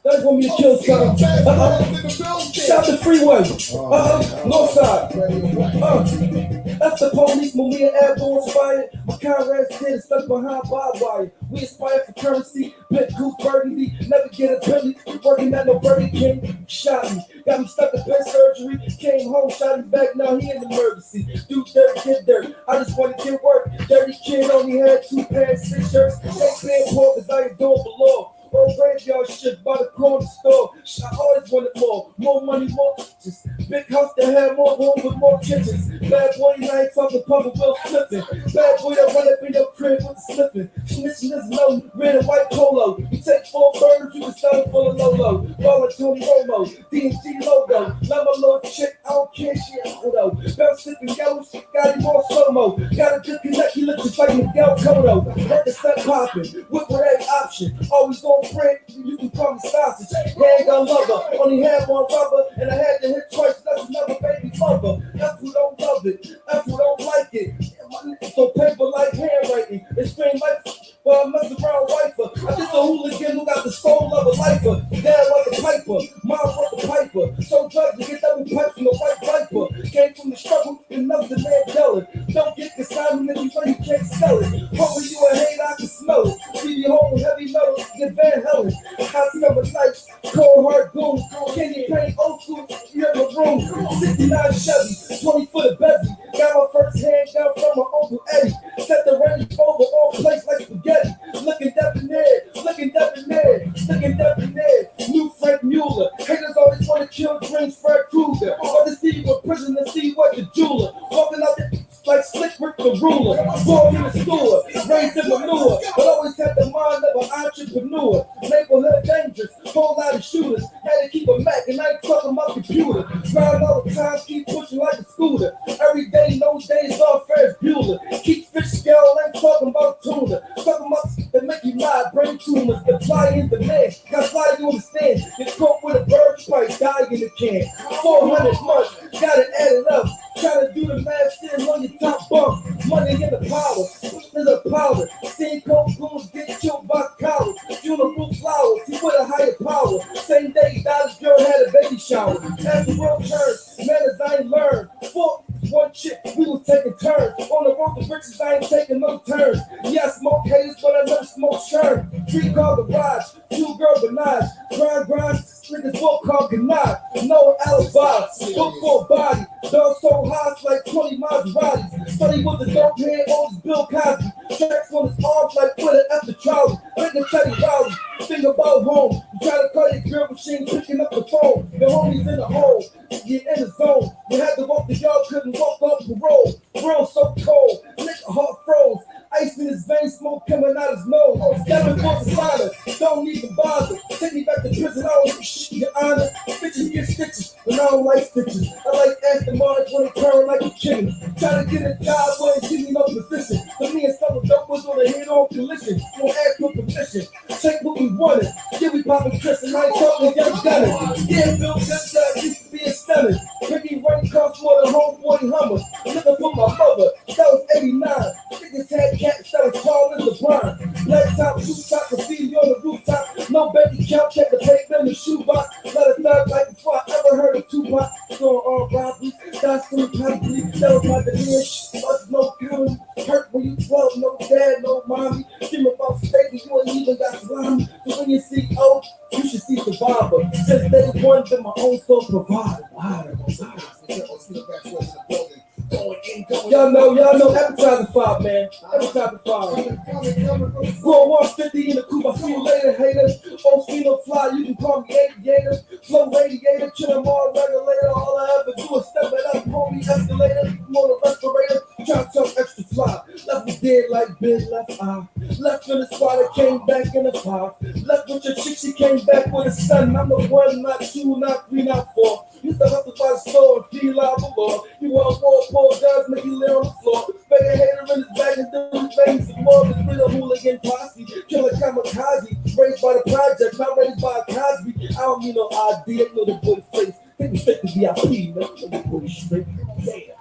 They want me to kill something. Shout the freeway. North side. That's the police when we an airborne inspired. My comrades dead stuck behind barbed wire. We aspire for currency, big goose burgundy. Never get a penny. Working at no Burger King. Shot me. Got me stuck in pen surgery. Came home, shot him back. Now he in emergency. Do dirt, get dirt. I just want to get work. Dirty kid only had 2 pants, 6 shirts. Ain't paying poor because I ain't doing below. Old graveyard shit by the corner store. I always wanted more. More money, more bitches. Big house that had more rooms with more kitchens. Bad boy, I ain't talking pumping, Will slipping. Bad boy that run up in your crib with the slipping. Snitching is no red and white polo. You take 4 birds, you can start it full of Lolo. Ballin' Tony Romo, D&G logo. Love my little chick, I don't care, she a photo. Bell sipping yellow, got him more slow-mo. Got a good connect, he look just like Miguel Cotto. Let the set poppin', whip with every option. Always gon' print, you can call me sausage. Handgun lover, only had 1 rubber, and I had to hit twice, that's another baby mother. That's who don't love it, that's who don't like it. So paper like handwriting, it's scream like, well, I mess around wiper. I just a hooligan who got the soul of a lifer. Dad was a piper, mom was a piper. So drugs to get double pipes from a white viper. Came from the struggle, and nothing man yelling. Don't get consignment if you know you can't sell it. Hoping you a hater, I can smell it. See you home heavy metal, get Van Helen. Hot summer nights, cold hard goons. Candy paint, old school, you have a room. 69 Chevy, 20 foot of Bevy. Got my first hand down from my Uncle Eddie. Set the range over all place like spaghetti. Looking debonair, looking debonair, looking debonair. New Frank Mueller. Haters always want to kill dreams, Fred Krueger. Or to see what prison and see what the jeweler. Walking out there like Slick Rick the ruler. Born in the sewer, raised in manure, but always had the mind of an entrepreneur. Neighborhood dangerous, whole lot of shooters. Had to keep a Mac and I ain't talking about computer. Grind all the time, keep pushing like a scooter. Every day, those days off Ferris Bueller. Keep fish scale, ain't talking about tuna. Talking about that make you mad, brain tumors, that fly in demand. That's why you understand. Get caught with a bird, you probably die in the can. 400 months, gotta add it up. Try to do the math, sitting on your top bunk. Money in the power, there's a powder. Seeing cold goons get killed by cowards. Funeral flowers, he with a higher power. Same day he died, his girl had a baby shower. As the world turns, manners I ain't learned. 1 chick, we was taking turns. On the road to riches, I ain't taking no turns. Yeah, I smoke haters, but I never smoke churn. 3 car garage, 2 girl Benage. Grind, niggas 4 car Ganage. No alibi, look for a body. Dog so high, it's like 20 Maseratis. Study with the dope head, old as Bill Cosby. Tracks on his arms like Twitter after trolley. Nigga Teddy Riley, think about home. You try to call your girl, but she ain't picking up the phone. The homies in the hole, get in the zone. You had to walk the yard, couldn't walk off parole. World so cold, nigga heart froze. Ice in his veins, smoke coming out his nose. Stepping for the silence, don't even bother. Take me back to prison, I don't give shit, your honor. Bitches get stitches, but I don't like stitches. I like Aston Martin when it turn like a chicken. Try to get a job, but it give me no position. But me and some of dope was on a head-on collision. Don't ask for permission, take what we wanted. Yeah, we poppin' Chris and I ain't talking young gunner. Yeah, Bill Gunshot used to be a stunner. Ricky Ray cost more than homeboy Hummer. Looking for my mother, that was 89. Niggas had cats that was tall as LeBron. Black top, two top, graffiti on the rooftop. No baby count, check the paper in the shoebox. Let a thug like before I ever heard of Tupac. Going on robbery, that's through probably. That was my Lineage, us no county. Hurt when you 12, no dad, no mommy. Dream about steak, you ain't even got salami. So when you see O, you should see Survivor. Since day one, been my own soul provider. Y'all know, appetizer 5, man. Appetizer 5. Going 150 in the coupe, I see you later, haters. Old no fly, you can call me aviator. Flow radiator, chill them all regulator. All I ever do is step it up, homie escalator. I'm on a respirator, try to talk extra fly. Left me dead like big left eye. Left in the spot, I came back in the 5. Left with your chick, she came back with a son. I'm the 1, not 2, not 3, not 4. You still have to buy the store and feel out the law. You want more, poor guys, make you lay on the floor. Make a hater in his bag and do his things some more. This real hooligan posse, killer kamikaze. Raised by the project, not raised by a Cosby. I don't need no idea, know the boy face. Take me straight to VIP, man. Take the boy straight. Yeah.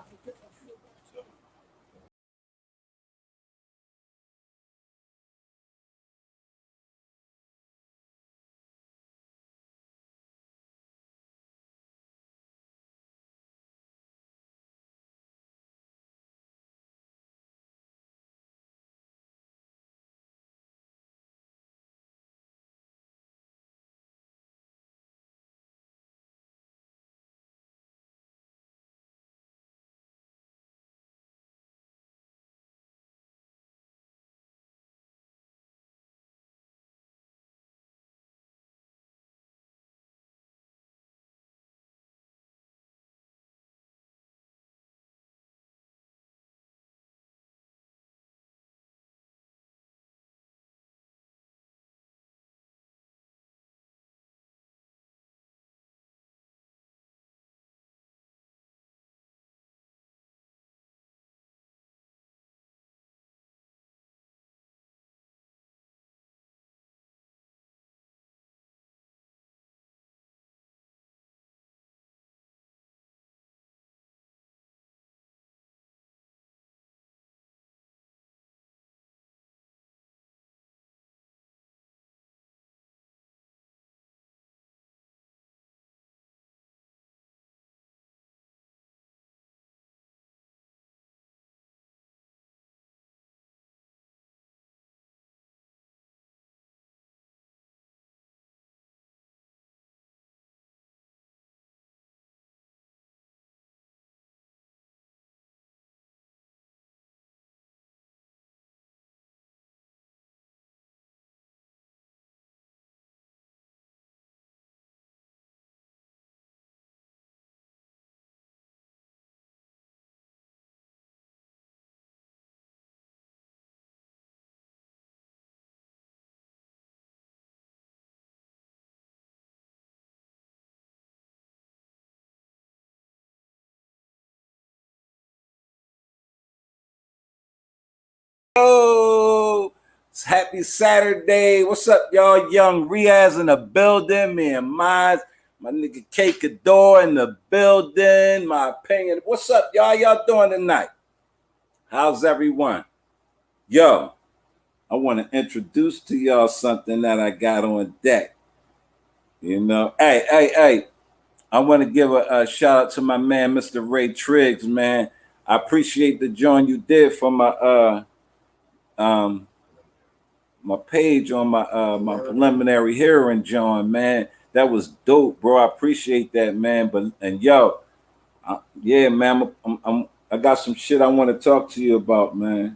Happy Saturday. What's up, y'all? Young Riaz in the building. Me and mine. My nigga K Kador in the building. My opinion. What's up, y'all? Y'all doing tonight? How's everyone? Yo, I want to introduce to y'all something that I got on deck. You know, hey. I want to give a shout out to my man, Mr. Ray Triggs, man. I appreciate the join you did for my my page on my preliminary hearing, John, man. That was dope, bro. I appreciate that, man. Yeah, man, I got some shit I want to talk to you about, man.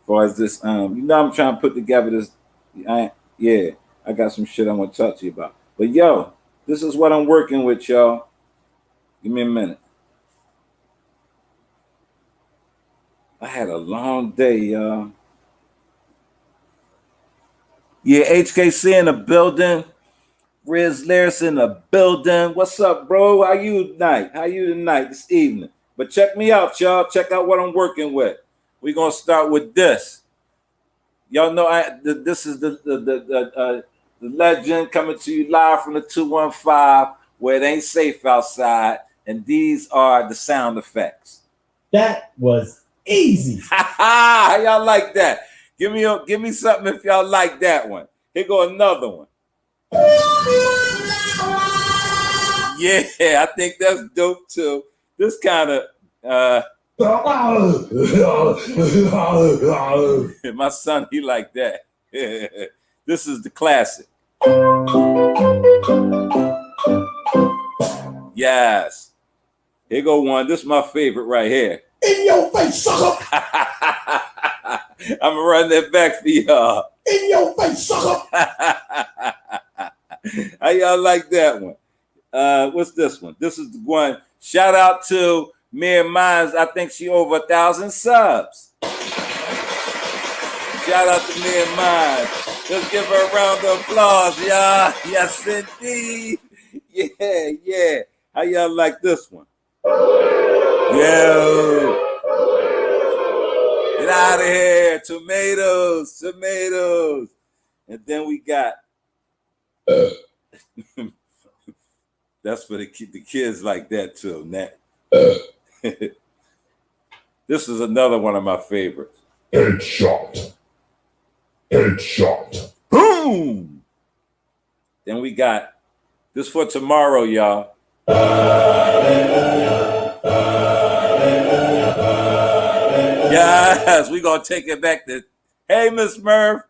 As far as this, I'm trying to put together this. I got some shit I want to talk to you about. But yo, this is what I'm working with, y'all. Give me a minute. I had a long day, y'all. Yeah, HKC in the building. Riz Lyris in the building. What's up, bro? How you tonight, this evening? But check me out, y'all. Check out what I'm working with. We're going to start with this. Y'all know this is the legend coming to you live from the 215 where it ain't safe outside. And these are the sound effects. That was easy. How y'all like that? Give me something if y'all like that one. Here go another one. Yeah, I think that's dope too. This kind of my son, he like that. This is the classic. Yes. Here go one. This is my favorite right here. In your face, sucker. I'm gonna run that back for y'all. In your face, sucker. How y'all like that one? What's this one? This is the one. Shout out to me and Mines. I think she over 1,000 subs. Shout out to me and Mines. Let's give her a round of applause, y'all. Yes, indeed. Yeah. How y'all like this one? Yo. Get out of here. Tomatoes. And then we got that's for the kids like that too. This is another one of my favorites. Headshot. Boom. Then we got this for tomorrow, y'all. Yes, we gonna take it back to. Hey, Miss Murph.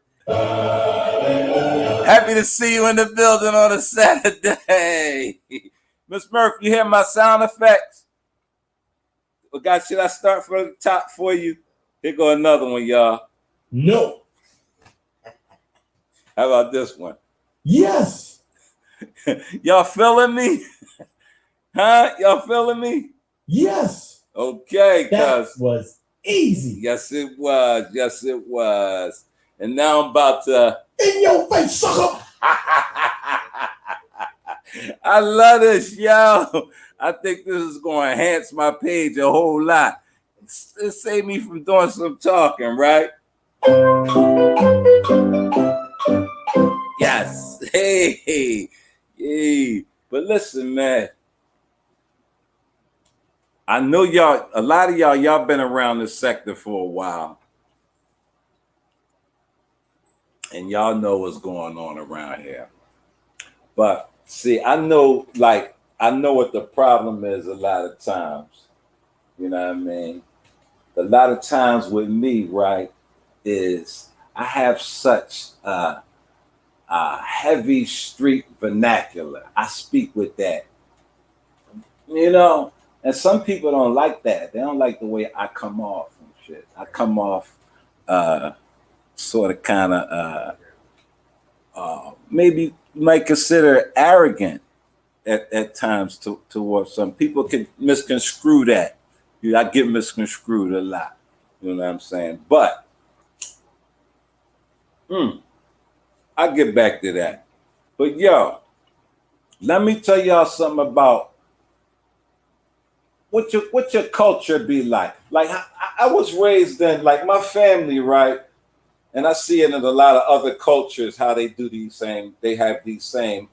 Happy to see you in the building on a Saturday. Miss Murph, you hear my sound effects? Well, guys, should I start from the top for you? Here go another one, y'all. No. How about this one? Yes. Y'all feeling me? Huh? Y'all feeling me? Yes. Okay, that was easy. Yes, it was. And now I'm about to. In your face, sucker. I love this, yo. I think this is going to enhance my page a whole lot. It save me from doing some talking, right? Yes. Hey. But listen, man. I know y'all, a lot of y'all been around this sector for a while. And y'all know what's going on around here. But see, I know what the problem is a lot of times. You know what I mean? A lot of times with me, right, is I have such a heavy street vernacular. I speak with that. You know? And some people don't like that. They don't like the way I come off and shit. I come off sort of kind of maybe you might consider arrogant at times towards some people can misconstrue that. I get misconstrued a lot. You know what I'm saying? But I'll get back to that. But yo, let me tell y'all something about what your culture be like. Like I was raised in, like my family, right? and I see it in a lot of other cultures how they do they have these same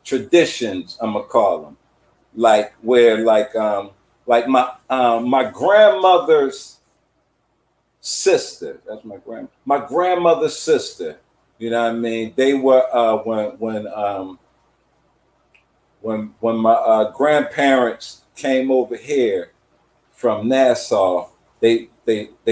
traditions, I'm gonna call them, like where like my grandmother's sister, that's my grandmother's sister, you know what I mean? They were when my grandparents came over here from Nassau, they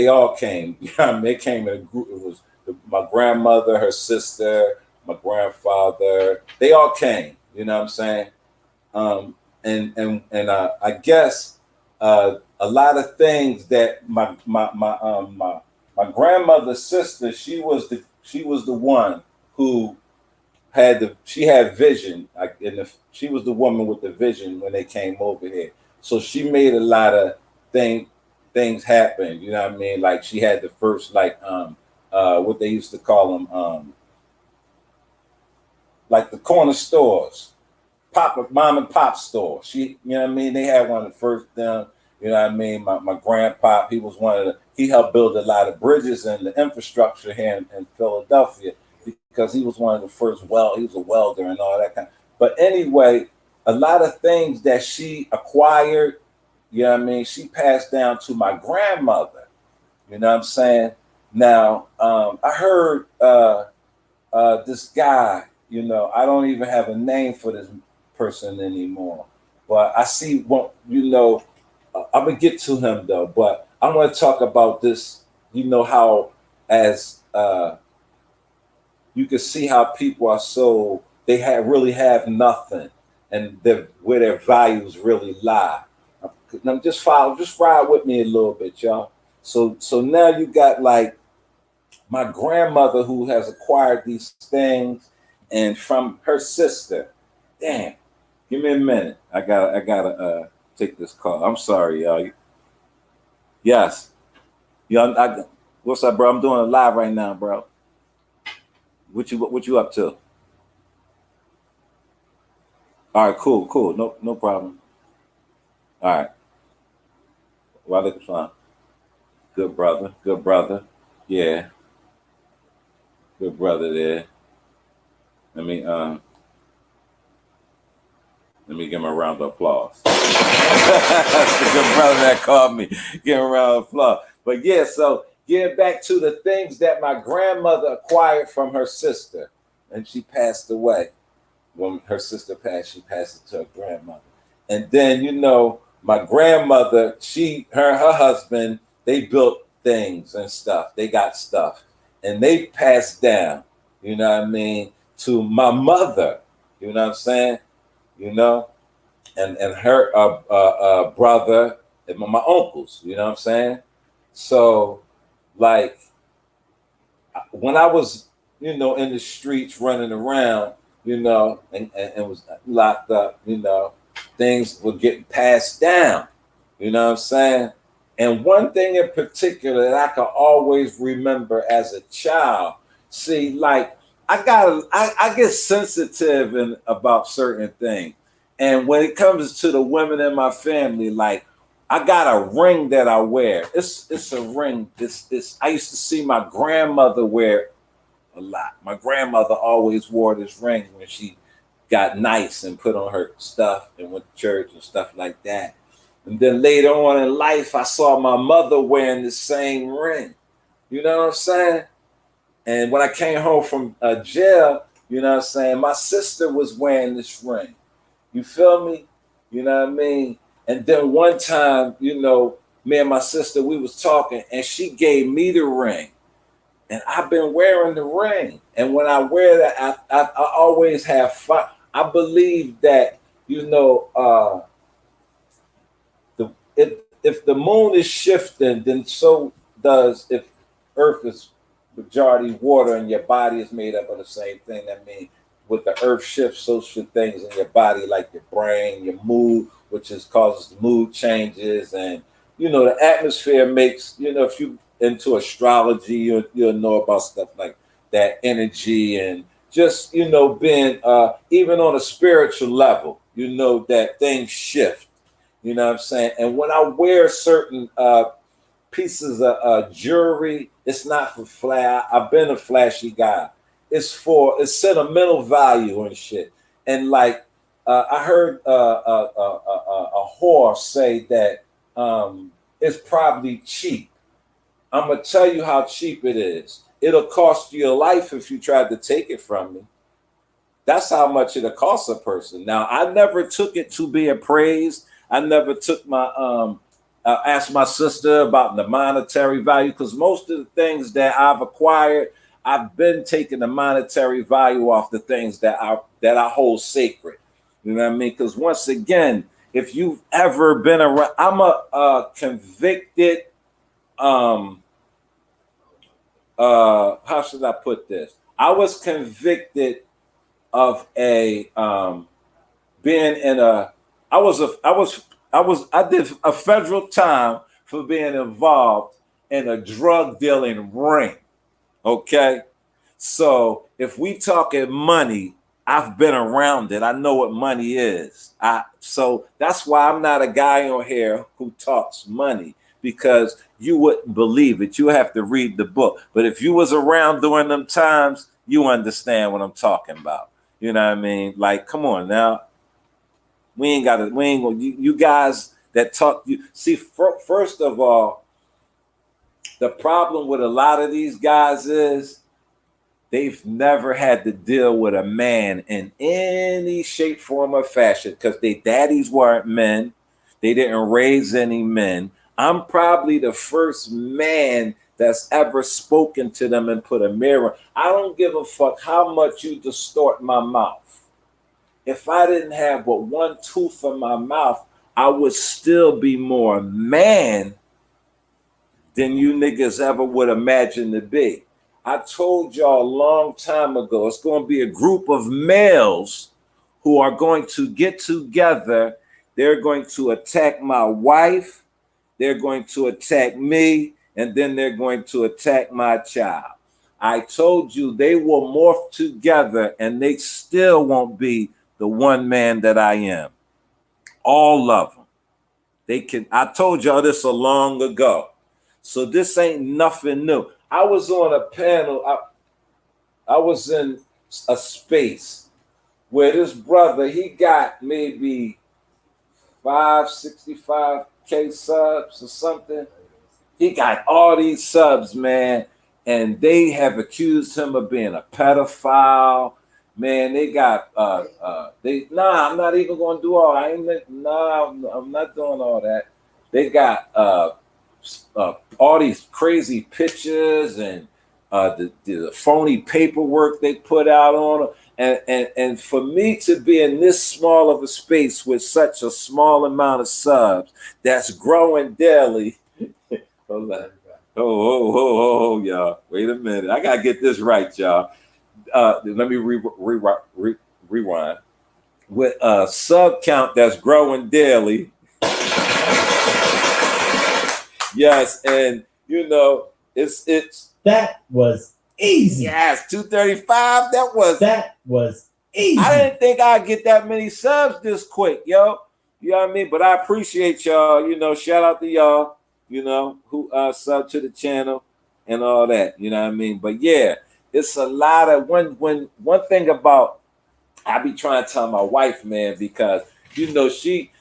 all came. You know what I mean? They came in a group. It was my grandmother, her sister, my grandfather. They all came. You know what I'm saying? I guess a lot of things that my grandmother's sister, she was the one who she had vision, like she was the woman with the vision when they came over here. So she made a lot of things happen. You know what I mean? Like she had the first what they used to call them like the corner stores, mom and pop store. You know what I mean? They had one of the first them. You know what I mean? My grandpa, he was he helped build a lot of bridges and the infrastructure here in Philadelphia, because he was one of the first he was a welder and all that kind. But anyway, a lot of things that she acquired, you know what I mean, she passed down to my grandmother. You know what I'm saying? Now, I heard this guy, you know, I don't even have a name for this person anymore, but I see what, you know, I'm gonna get to him though, but I want to talk about this, you know, how as you can see how people are they really have nothing, and where their values really lie. Now just ride with me a little bit, y'all. So now you got like my grandmother who has acquired these things, and from her sister. Damn, give me a minute. I gotta take this call. I'm sorry, y'all. Yes, y'all. What's up, bro? I'm doing a live right now, bro. What you up to? All right, cool. No problem. All right. Walaikum salam. Good brother. Yeah, good brother there. Let me give him a round of applause. That's the good brother that called me. Give him a round of applause. But yeah, so getting back to the things that my grandmother acquired from her sister, and she passed away. When her sister passed, she passed it to her grandmother. And then, you know, my grandmother, her husband, they built things and stuff. They got stuff. And they passed down, you know what I mean, to my mother. You know what I'm saying? You know? And her brother and my uncles, you know what I'm saying? So, like, when I was, you know, in the streets running around, you know, and was locked up, you know, things were getting passed down, you know what I'm saying? And one thing in particular that I can always remember as a child, see, like, I get sensitive about certain things. And when it comes to the women in my family, like, I got a ring that I wear. It's a ring. I used to see my grandmother wear a lot. My grandmother always wore this ring when she got nice and put on her stuff and went to church and stuff like that. And then later on in life, I saw my mother wearing the same ring. You know what I'm saying? And when I came home from jail, you know what I'm saying, my sister was wearing this ring. You feel me? You know what I mean? And then one time, you know, me and my sister, we was talking, and she gave me the ring. And I've been wearing the ring. And when I wear that, I always have fun. I believe that, you know, if the moon is shifting, then so does if Earth is majority water and your body is made up of the same thing. That means with the Earth shifts, so should things in your body, like your brain, your mood, which causes mood changes. And, you know, the atmosphere makes, you know, if you into astrology, you'll know about stuff like that, energy, and just, you know, being even on a spiritual level, you know, that things shift, you know what I'm saying? And when I wear certain pieces of jewelry. It's not for flash. I've been a flashy guy. It's sentimental value and shit. And like I heard a whore say that it's probably cheap. I'm gonna tell you how cheap it is. It'll cost you your life if you tried to take it from me. That's how much it'll cost a person. Now, I never took it to be appraised. I never took my asked my sister about the monetary value, because most of the things that I've acquired, I've been taking the monetary value off the things that I hold sacred. You know what I mean? Because once again, if you've ever been around, I'm a convicted how should I put this? I was convicted of a being in a I did a federal time for being involved in a drug dealing ring. Okay. So if we talking money, I've been around it. I know what money is. So that's why I'm not a guy on here who talks money, because you wouldn't believe it. You have to read the book. But if you was around during them times, you understand what I'm talking about. You know what I mean? Like, come on now. We ain't gonna, you guys that talk, you see, first of all, the problem with a lot of these guys is they've never had to deal with a man in any shape, form, or fashion, because their daddies weren't men. They didn't raise any men. I'm probably the first man that's ever spoken to them and put a mirror. I don't give a fuck how much you distort my mouth. If I didn't have but one tooth in my mouth, I would still be more man than you niggas ever would imagine to be. I told y'all a long time ago, it's going to be a group of males who are going to get together. They're going to attack my wife. They're going to attack me. And then they're going to attack my child. I told you they will morph together and they still won't be the one man that I am. All of them. They can. I told y'all this a long ago. So this ain't nothing new. I was on a panel. I was in a space where this brother, he got maybe 565K subs or something. He got all these subs, man, and they have accused him of being a pedophile. Man, they got I'm not even gonna do all. I'm not doing all that. They got all these crazy pictures and the phony paperwork they put out on them. And for me to be in this small of a space with such a small amount of subs that's growing daily. Hold on. Oh, y'all. Wait a minute. I gotta get this right, y'all. Let me rewind. With a sub count that's growing daily. Yes, and you know, it's that was easy. Yes, 235. That was easy. I didn't think I'd get that many subs this quick, yo. You know what I mean? But I appreciate y'all. You know, shout out to y'all, you know, who sub to the channel and all that. You know what I mean? But yeah, it's a lot of one thing about I be trying to tell my wife, man, because you know she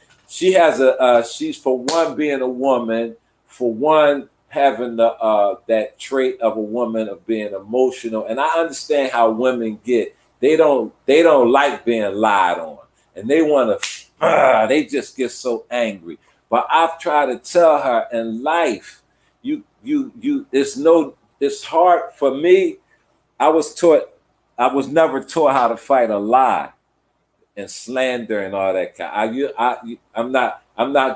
has she's, for one, being a woman, for one, having the that trait of a woman of being emotional. And I understand how women get. They don't like being lied on, and they want to they just get so angry. But I've tried to tell her, in life, it's hard for me. I was never taught how to fight a lie and slander and all that kind. I'm not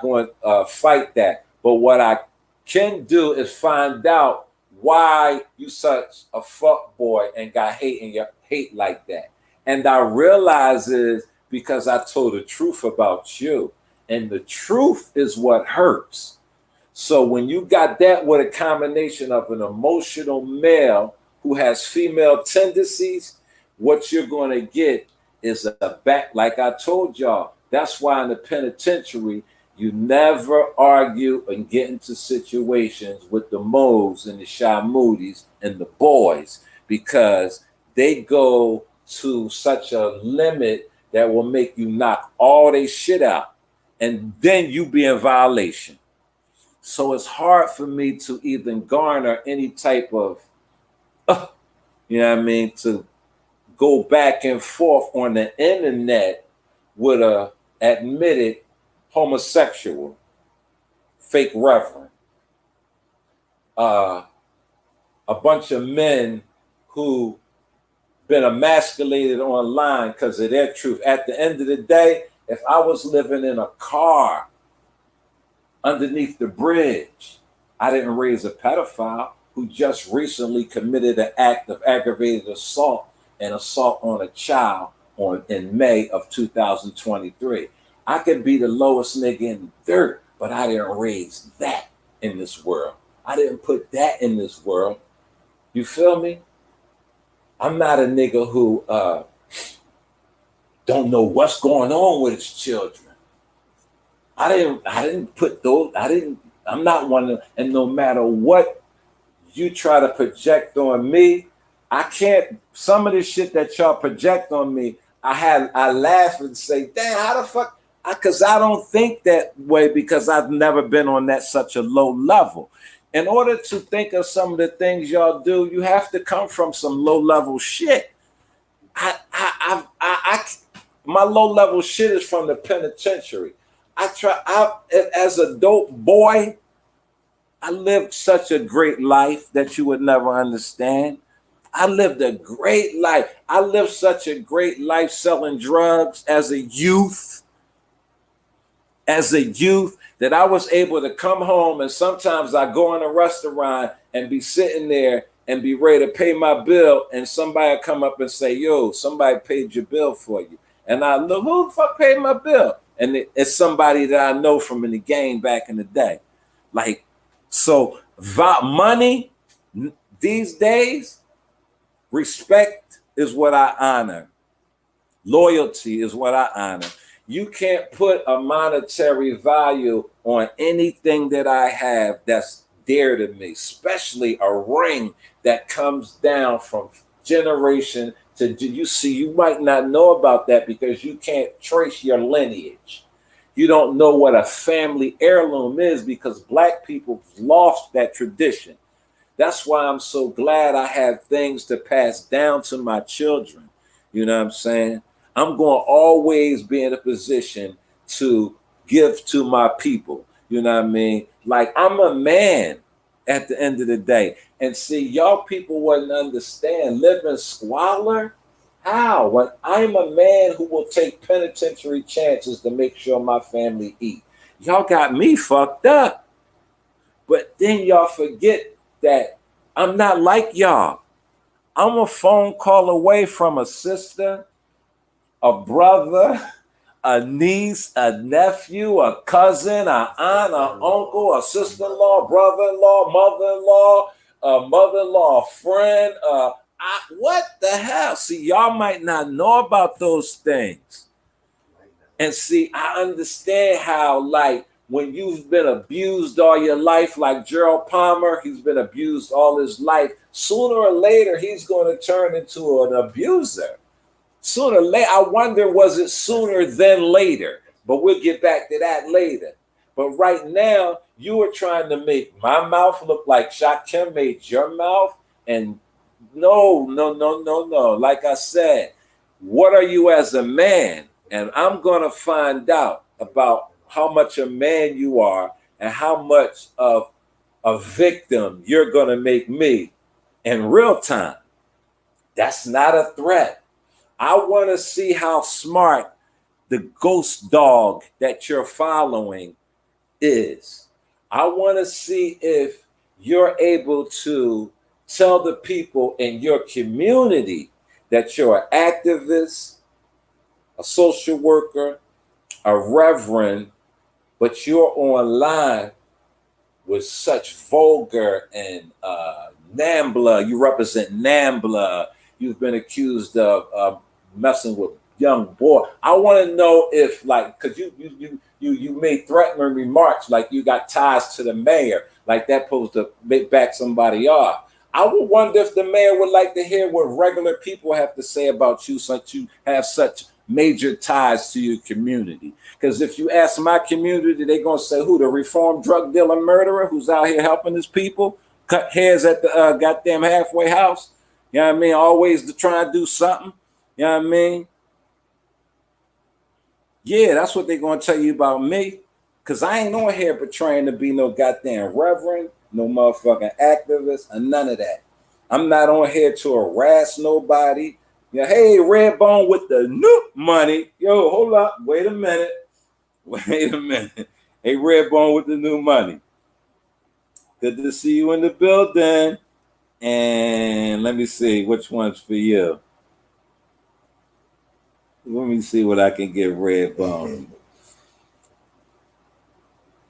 going to fight that. But what I can do is find out why you such a fuck boy and got hate like that. And I realize is because I told the truth about you, and the truth is what hurts. So when you got that with a combination of an emotional male who has female tendencies, what you're going to get is a back. Like I told y'all, that's why in the penitentiary, You never argue and get into situations with the Moes and the Shy Moody's and the boys because they go to such a limit that will make you knock all they shit out. And then you be in violation. So it's hard for me to even garner any type of, you know what I mean, to go back and forth on the internet with a admitted homosexual, fake reverend, a bunch of men who been emasculated online because of their truth. At the end of the day, if I was living in a car underneath the bridge, I didn't raise a pedophile who just recently committed an act of aggravated assault and assault on a child in May of 2023. I could be the lowest nigga in the dirt, but I didn't raise that in this world. I didn't put that in this world. You feel me? I'm not a nigga who don't know what's going on with his children. I didn't put those, I'm not one of them. And no matter what you try to project on me, I can't, some of this shit that y'all project on me, I laugh and say, damn, how the fuck? Because I don't think that way because I've never been on that such a low level. In order to think of some of the things y'all do, you have to come from some low level shit. My low level shit is from the penitentiary. As a dope boy, I lived such a great life that you would never understand. I lived a great life. I lived such a great life selling drugs as a youth. That I was able to come home and sometimes I go in a restaurant and be sitting there and be ready to pay my bill and somebody come up and say, yo, somebody paid your bill for you. And I look, who the fuck paid my bill? And it's somebody that I know from in the game back in the day. Like, so money these days, respect is what I honor. Loyalty is what I honor. You can't put a monetary value on anything that I have that's dear to me, especially a ring that comes down from generation to, you might not know about that because you can't trace your lineage. You don't know what a family heirloom is because Black people lost that tradition. That's why I'm so glad I have things to pass down to my children. You know what I'm saying? I'm going to always be in a position to give to my people. You know what I mean? Like, I'm a man at the end of the day. And see, y'all people wouldn't understand. Live in squalor? How? When I'm a man who will take penitentiary chances to make sure my family eat. Y'all got me fucked up. But then y'all forget that I'm not like y'all. I'm a phone call away from a sister, a brother, a niece, a nephew, a cousin, an aunt, an uncle, a sister-in-law, brother-in-law, mother-in-law, a mother-in-law, a friend. What the hell? See, y'all might not know about those things. And see, I understand how, like, when you've been abused all your life, like Gerald Palmer, he's been abused all his life. Sooner or later, he's going to turn into an abuser. Sooner or later, I wonder, was it sooner than later? But we'll get back to that later. But right now, you are trying to make my mouth look like Shakim made your mouth. And no. Like I said, what are you as a man? And I'm going to find out about how much a man you are and how much of a victim you're going to make me in real time. That's not a threat. I want to see how smart the ghost dog that you're following is. I want to see if you're able to tell the people in your community that you're an activist, a social worker, a reverend, but you're online with such vulgar and NAMBLA. You represent NAMBLA. You've been accused of messing with young boy. I want to know if, like, because you made threatening remarks, like you got ties to the mayor, like that supposed to make back somebody off. I would wonder if the mayor would like to hear what regular people have to say about you, since you have such major ties to your community. Because if you ask my community, they're gonna say, who, the reformed drug dealer murderer who's out here helping his people cut hairs at the goddamn halfway house? You know what I mean? Always to try and do something. You know what I mean? Yeah, that's what they're gonna tell you about me. Cause I ain't on here portraying to be no goddamn reverend, no motherfucking activist, and none of that. I'm not on here to harass nobody. Yeah, hey, Redbone with the new money. Yo, hold up, wait a minute. Wait a minute. Hey, Redbone with the new money. Good to see you in the building. And let me see which one's for you. Let me see what I can get Redbone.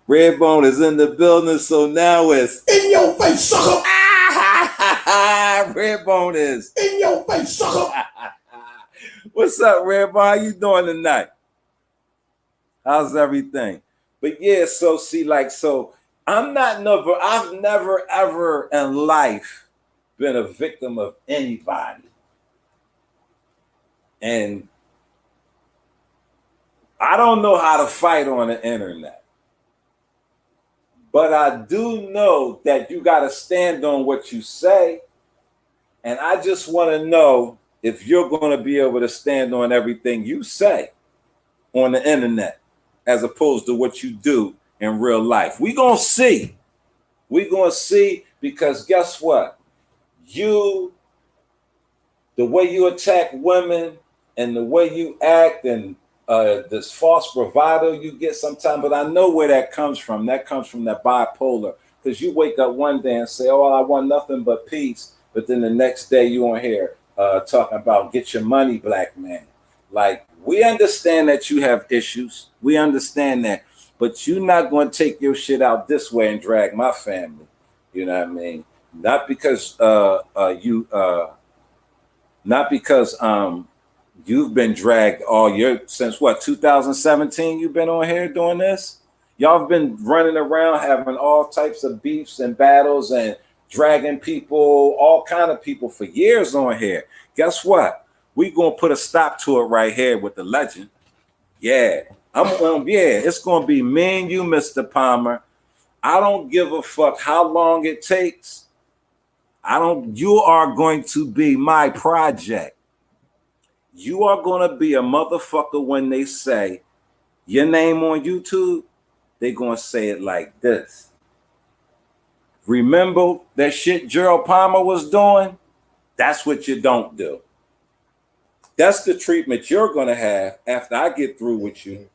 Redbone is in the building, so now it's In your face, sucker! Redbone is In your face, sucker! What's up, Redbone? How you doing tonight? How's everything? But yeah, so see, like, so I've never ever in life been a victim of anybody. And I don't know how to fight on the internet. But I do know that you got to stand on what you say. And I just want to know if you're going to be able to stand on everything you say on the internet, as opposed to what you do in real life. We're going to see. We're going to see, because guess what? The way you attack women and the way you act, and this false bravado you get sometimes, but I know where that comes from. That comes from that bipolar. Because you wake up one day and say, oh, I want nothing but peace. But then the next day you on here talking about get your money, black man. Like, we understand that you have issues. We understand that. But you're not going to take your shit out this way and drag my family. You know what I mean? Not because you've been dragged since what, 2017 you've been on here doing this? Y'all have been running around having all types of beefs and battles and dragging people, all kind of people for years on here. Guess what? We gonna put a stop to it right here with the legend. Yeah. It's gonna be me and you, Mr. Palmer. I don't give a fuck how long it takes. You are going to be my project. You are going to be a motherfucker when they say your name on YouTube, they're going to say it like this. Remember that shit Gerald Palmer was doing? That's what you don't do. That's the treatment you're going to have after I get through with you.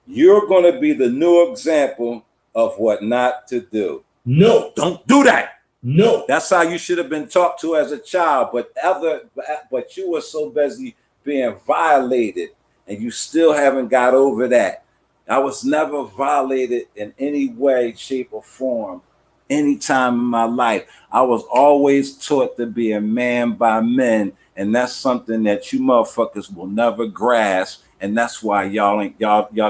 You're going to be the new example of what not to do. No. Don't do that. No. That's how you should have been talked to as a child. But you were so busy being violated, and you still haven't got over that. I was never violated in any way, shape, or form, any time in my life. I was always taught to be a man by men, and that's something that you motherfuckers will never grasp. And that's why y'all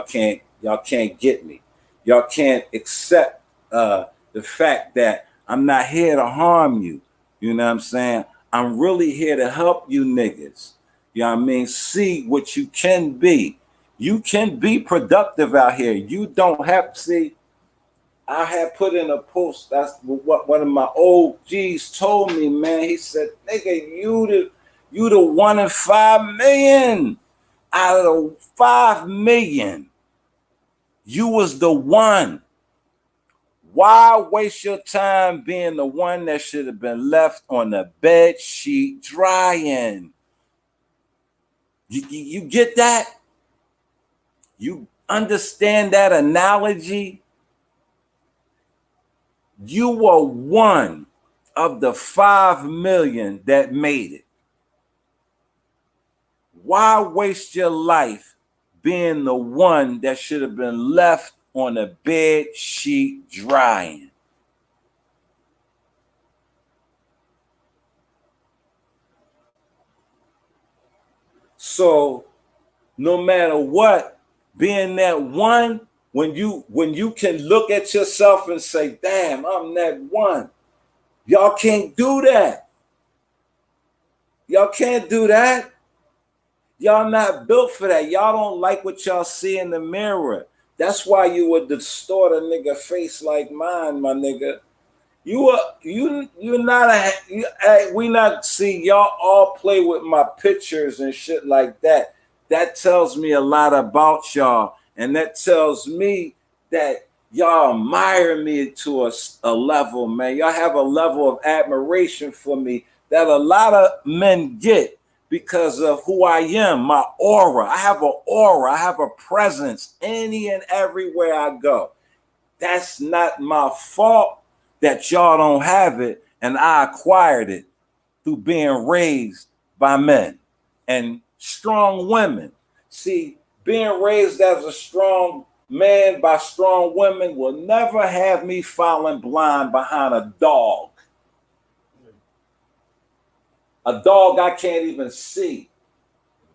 can't get me. Y'all can't accept the fact that I'm not here to harm you. You know what I'm saying? I'm really here to help you niggas. You know what I mean? See what you can be. You can be productive out here. You don't have to see. I had put in a post. That's what one of my old G's told me, man. He said, nigga, you the 1 in 5 million. Out of the 5 million, you was the one. Why waste your time being the one that should have been left on the bed sheet drying? You get that? You understand that analogy? You were one of the 5 million that made it. Why waste your life being the one that should have been left on the bed sheet drying? So no matter what, being that one, when you can look at yourself and say, damn, I'm that one. Y'all can't do that. Y'all can't do that. Y'all not built for that. Y'all don't like what y'all see in the mirror. That's why you would distort a nigga face like mine, my nigga. You're not we not see y'all all play with my pictures and shit like that. That tells me a lot about y'all, and that tells me that y'all admire me to a level, man. Y'all have a level of admiration for me that a lot of men get because of who I am, my aura. I have an aura, I have a presence any and everywhere I go. That's not my fault that y'all don't have it, and I acquired it through being raised by men and strong women. See, being raised as a strong man by strong women will never have me falling blind behind a dog. A dog I can't even see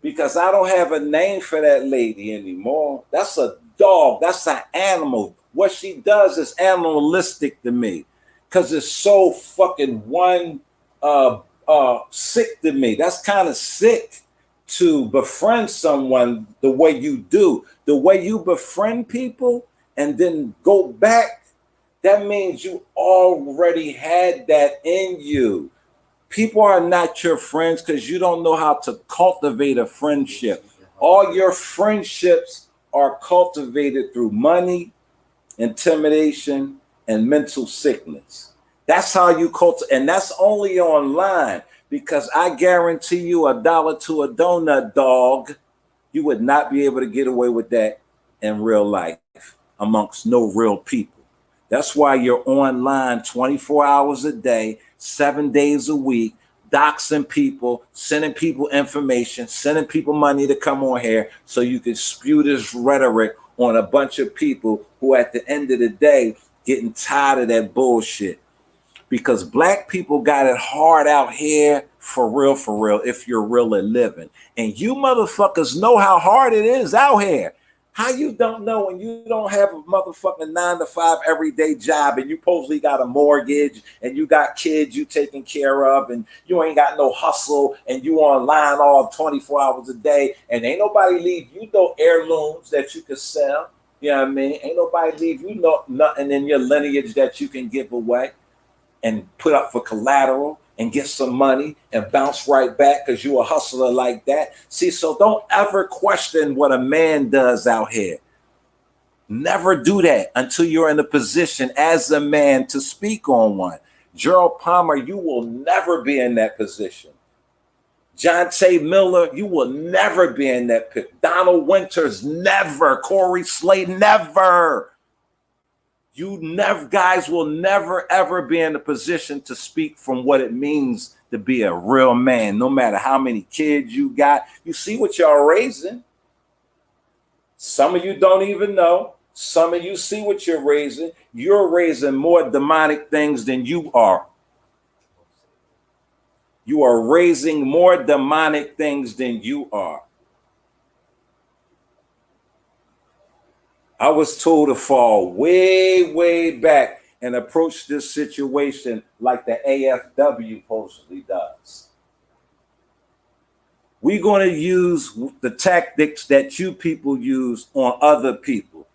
because I don't have a name for that lady anymore. That's a dog. That's an animal. What she does is animalistic to me because it's so fucking sick to me. That's kind of sick to befriend someone the way you do. The way you befriend people and then go back, that means you already had that in you. People are not your friends because you don't know how to cultivate a friendship. All your friendships are cultivated through money, intimidation, and mental sickness. That's how you cultivate, and that's only online because I guarantee you $1 to a donut, dog, you would not be able to get away with that in real life amongst no real people. That's why you're online 24 hours a day, 7 days a week, doxing people, sending people information, sending people money to come on here so you can spew this rhetoric on a bunch of people who at the end of the day getting tired of that bullshit. Because black people got it hard out here for real, if you're really living. And you motherfuckers know how hard it is out here. How you don't know when you don't have a motherfucking 9-to-5 everyday job and you supposedly got a mortgage and you got kids you taking care of and you ain't got no hustle and you online all 24 hours a day and ain't nobody leave you no heirlooms that you can sell. You know what I mean? Ain't nobody leave you nothing in your lineage that you can give away and put up for collateral and get some money and bounce right back because you a hustler like that. See, so don't ever question what a man does out here. Never do that until you're in a position as a man to speak on one. Gerald Palmer, you will never be in that position. John T. Miller, you will never be in that pit. Donald Winters, never. Corey Slade, never. You never, guys will never ever be in a position to speak from what it means to be a real man, no matter how many kids you got. You see what y'all raising. Some of you don't even know. Some of you see what you're raising. You're raising more demonic things than you are. You are raising more demonic things than you are. I was told to fall way, way back and approach this situation like the AFW supposedly does. We're going to use the tactics that you people use on other people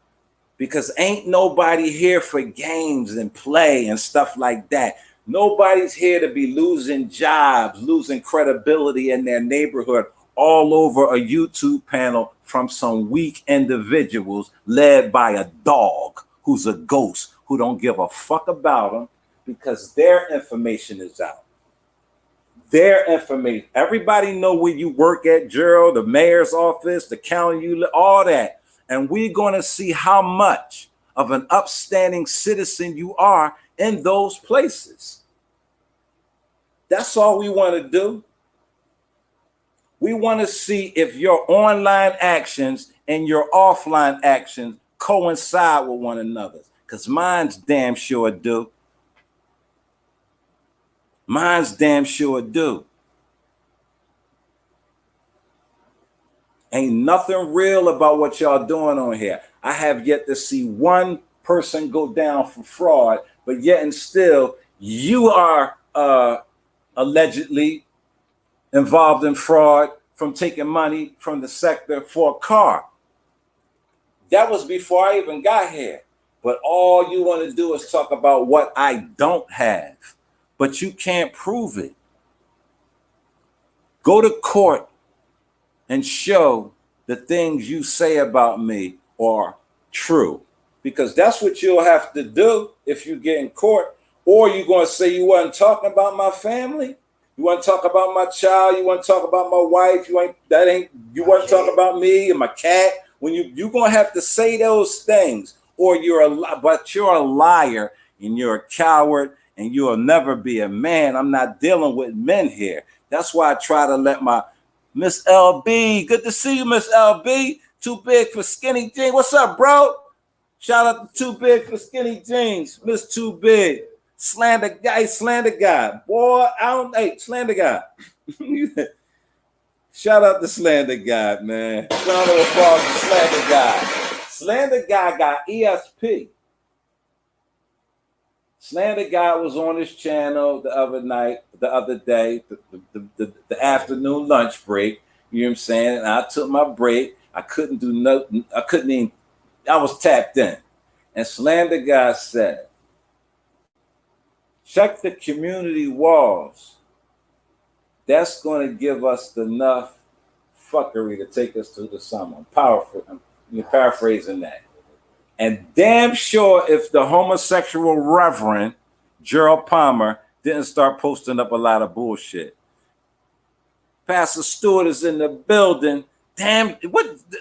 because ain't nobody here for games and play and stuff like that. Nobody's here to be losing jobs, losing credibility in their neighborhood all over a YouTube panel from some weak individuals led by a dog who's a ghost who don't give a fuck about them because their information is out. Their information. Everybody know where you work at, Gerald, the mayor's office, the county you live, all that. And we're going to see how much of an upstanding citizen you are in those places. That's all we want to do. We want to see if your online actions and your offline actions coincide with one another. Because mine's damn sure do. Mine's damn sure do. Ain't nothing real about what y'all doing on here. I have yet to see one person go down for fraud, but yet and still you are allegedly involved in fraud from taking money from the sector for a car. That was before I even got here. But all you want to do is talk about what I don't have, but you can't prove it. Go to court and show the things you say about me are true, because that's what you'll have to do if you get in court. Or you're going to say you wasn't talking about my family, you want to talk about my child, you want to talk about my wife, you want to talk about me and my cat. When you're going to have to say those things, or you're a liar and you're a coward and you'll never be a man. I'm not dealing with men here. That's why I try to let my Miss LB, good to see you, Miss LB. Too big for skinny jeans. What's up, bro? Shout out to Too Big for Skinny Jeans. Miss Too Big. Slander guy. Boy, slander guy. Shout out to Slander guy, man. Round of applause to Slander guy. Slander guy got ESP. Slander guy was on his channel the other day, the afternoon lunch break. You know what I'm saying? And I took my break. I couldn't do nothing. I was tapped in. And Slander guy said, check the community walls. That's going to give us enough fuckery to take us through the summer. I'm paraphrasing that. And damn sure if the homosexual Reverend Gerald Palmer didn't start posting up a lot of bullshit. Pastor Stewart is in the building. Damn,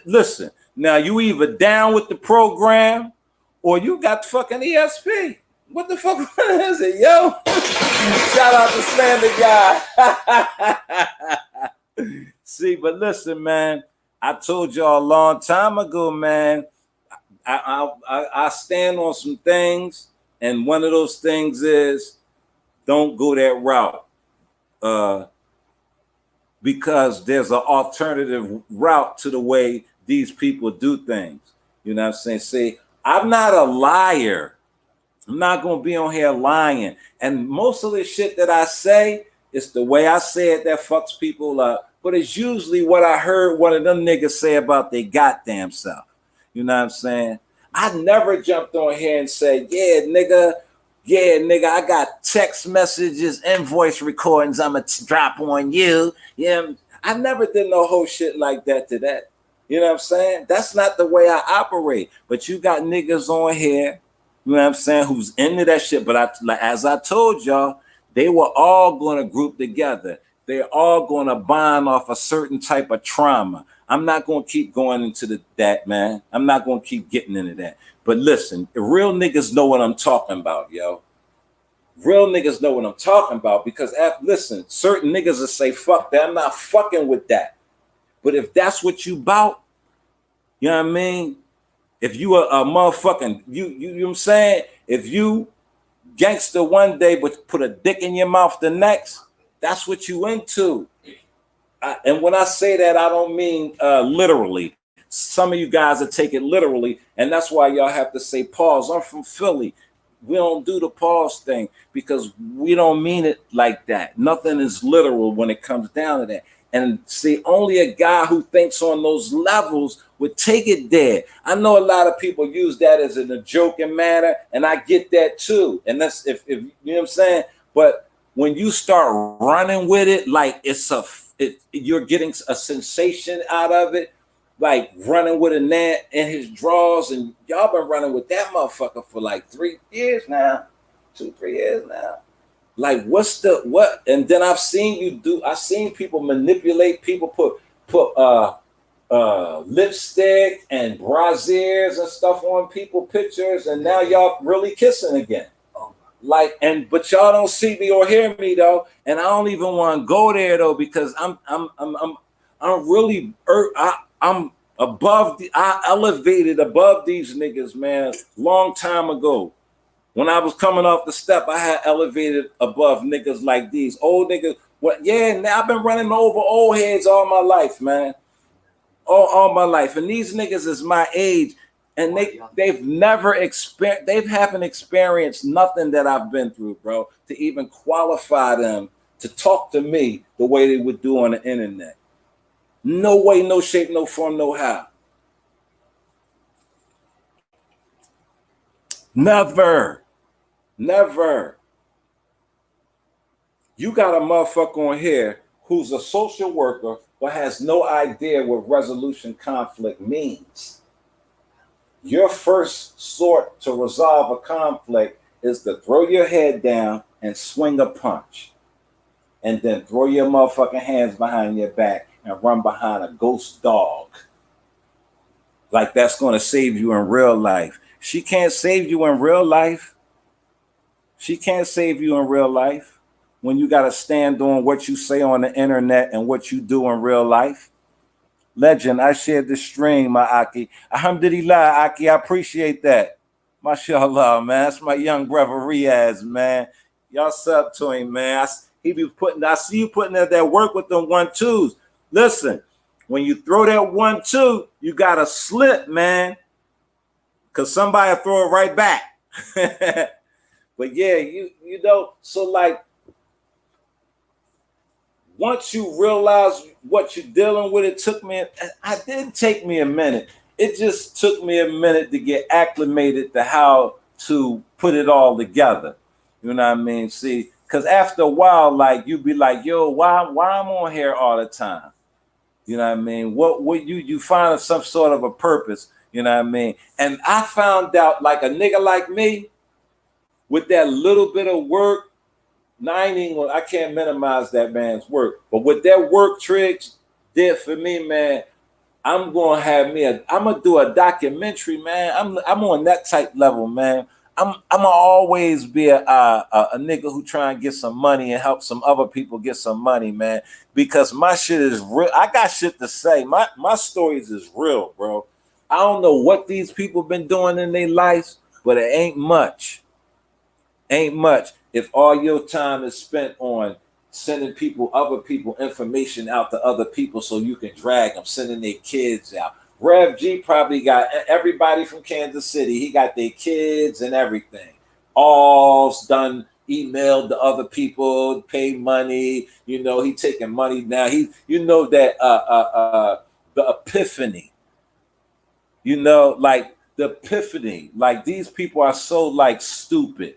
listen, now you either down with the program or you got fucking ESP. What the fuck is it, yo? Shout out to Slander guy. See, but listen, man, I told y'all a long time ago, man, I stand on some things, and one of those things is don't go that route. Because there's an alternative route to the way these people do things. You know what I'm saying? See, I'm not a liar. I'm not going to be on here lying. And most of the shit that I say is the way I say it that fucks people up. But it's usually what I heard one of them niggas say about their goddamn self. You know what I'm saying? I never jumped on here and said, yeah, nigga, I got text messages, invoice recordings I'm going to drop on you. Yeah, I never did no whole shit like that to that. You know what I'm saying? That's not the way I operate. But you got niggas on here, you know what I'm saying, who's into that shit. But as I told y'all, they were all going to group together. They're all going to bond off a certain type of trauma. I'm not going to keep going into that, man. I'm not going to keep getting into that. But listen, real niggas know what I'm talking about, yo. Real niggas know what I'm talking about because, listen, certain niggas will say, fuck that. I'm not fucking with that. But if that's what you bout, you know what I mean? If you are a motherfucking, you know what I'm saying? If you gangster one day but put a dick in your mouth the next, that's what you into. And when I say that, I don't mean literally. Some of you guys will take it literally, and that's why y'all have to say pause. I'm from Philly. We don't do the pause thing because we don't mean it like that. Nothing is literal when it comes down to that. And see, only a guy who thinks on those levels would take it there. I know a lot of people use that as in a joking manner, and I get that too. And that's if you know what I'm saying. But when you start running with it, like you're getting a sensation out of it, like running with a gnat in his drawers, and y'all been running with that motherfucker for like 3 years now, 2-3 years now. Like what? And then I've seen people manipulate people, put lipstick and brasiers and stuff on people pictures, and now y'all really kissing again. But y'all don't see me or hear me though, and I don't even want to go there though because I'm I elevated above these niggas, man, long time ago. When I was coming off the step, I had elevated above niggas like these. Old niggas, now I've been running over old heads all my life, man. all my life. And these niggas is my age, and they've never experienced, they haven't experienced nothing that I've been through, bro, to even qualify them to talk to me the way they would do on the internet. No way, no shape, no form, no how. Never. You got a motherfucker on here who's a social worker but has no idea what resolution conflict means. Your first sort to resolve a conflict is to throw your head down and swing a punch. And then throw your motherfucking hands behind your back and run behind a ghost dog. Like that's going to save you in real life. She can't save you in real life. She can't save you in real life when you got to stand on what you say on the internet and what you do in real life. Legend, I shared the stream, my Aki. Alhamdulillah, Aki, I appreciate that. MashaAllah, man. That's my young brother Riaz, man. Y'all sub to him, man. I see you putting out that work with them 1-2s. Listen, when you throw that 1-2, you gotta slip, man. Cause somebody will throw it right back. But yeah, you know, so like once you realize what you're dealing with, it didn't take me a minute. It just took me a minute to get acclimated to how to put it all together. You know what I mean? See, because after a while, like you be like, yo, why I'm on here all the time? You know what I mean? What you find some sort of a purpose, you know what I mean? And I found out like a nigga like me, with that little bit of work, I can't minimize that man's work, but with that work Triggs did for me, man, I'm gonna do a documentary, man. I'm on that type level, man. I'm gonna always be a nigga who try and get some money and help some other people get some money, man. Because my shit is real. I got shit to say. My stories is real, bro. I don't know what these people been doing in their lives, but it ain't much. Ain't much if all your time is spent on sending other people information out to other people so you can drag them, sending their kids out. Rev G probably got everybody from Kansas City. He got their kids and everything. All's done, emailed to other people, pay money. You know, he taking money now. You know that the epiphany. You know, like the epiphany. Like these people are so like stupid.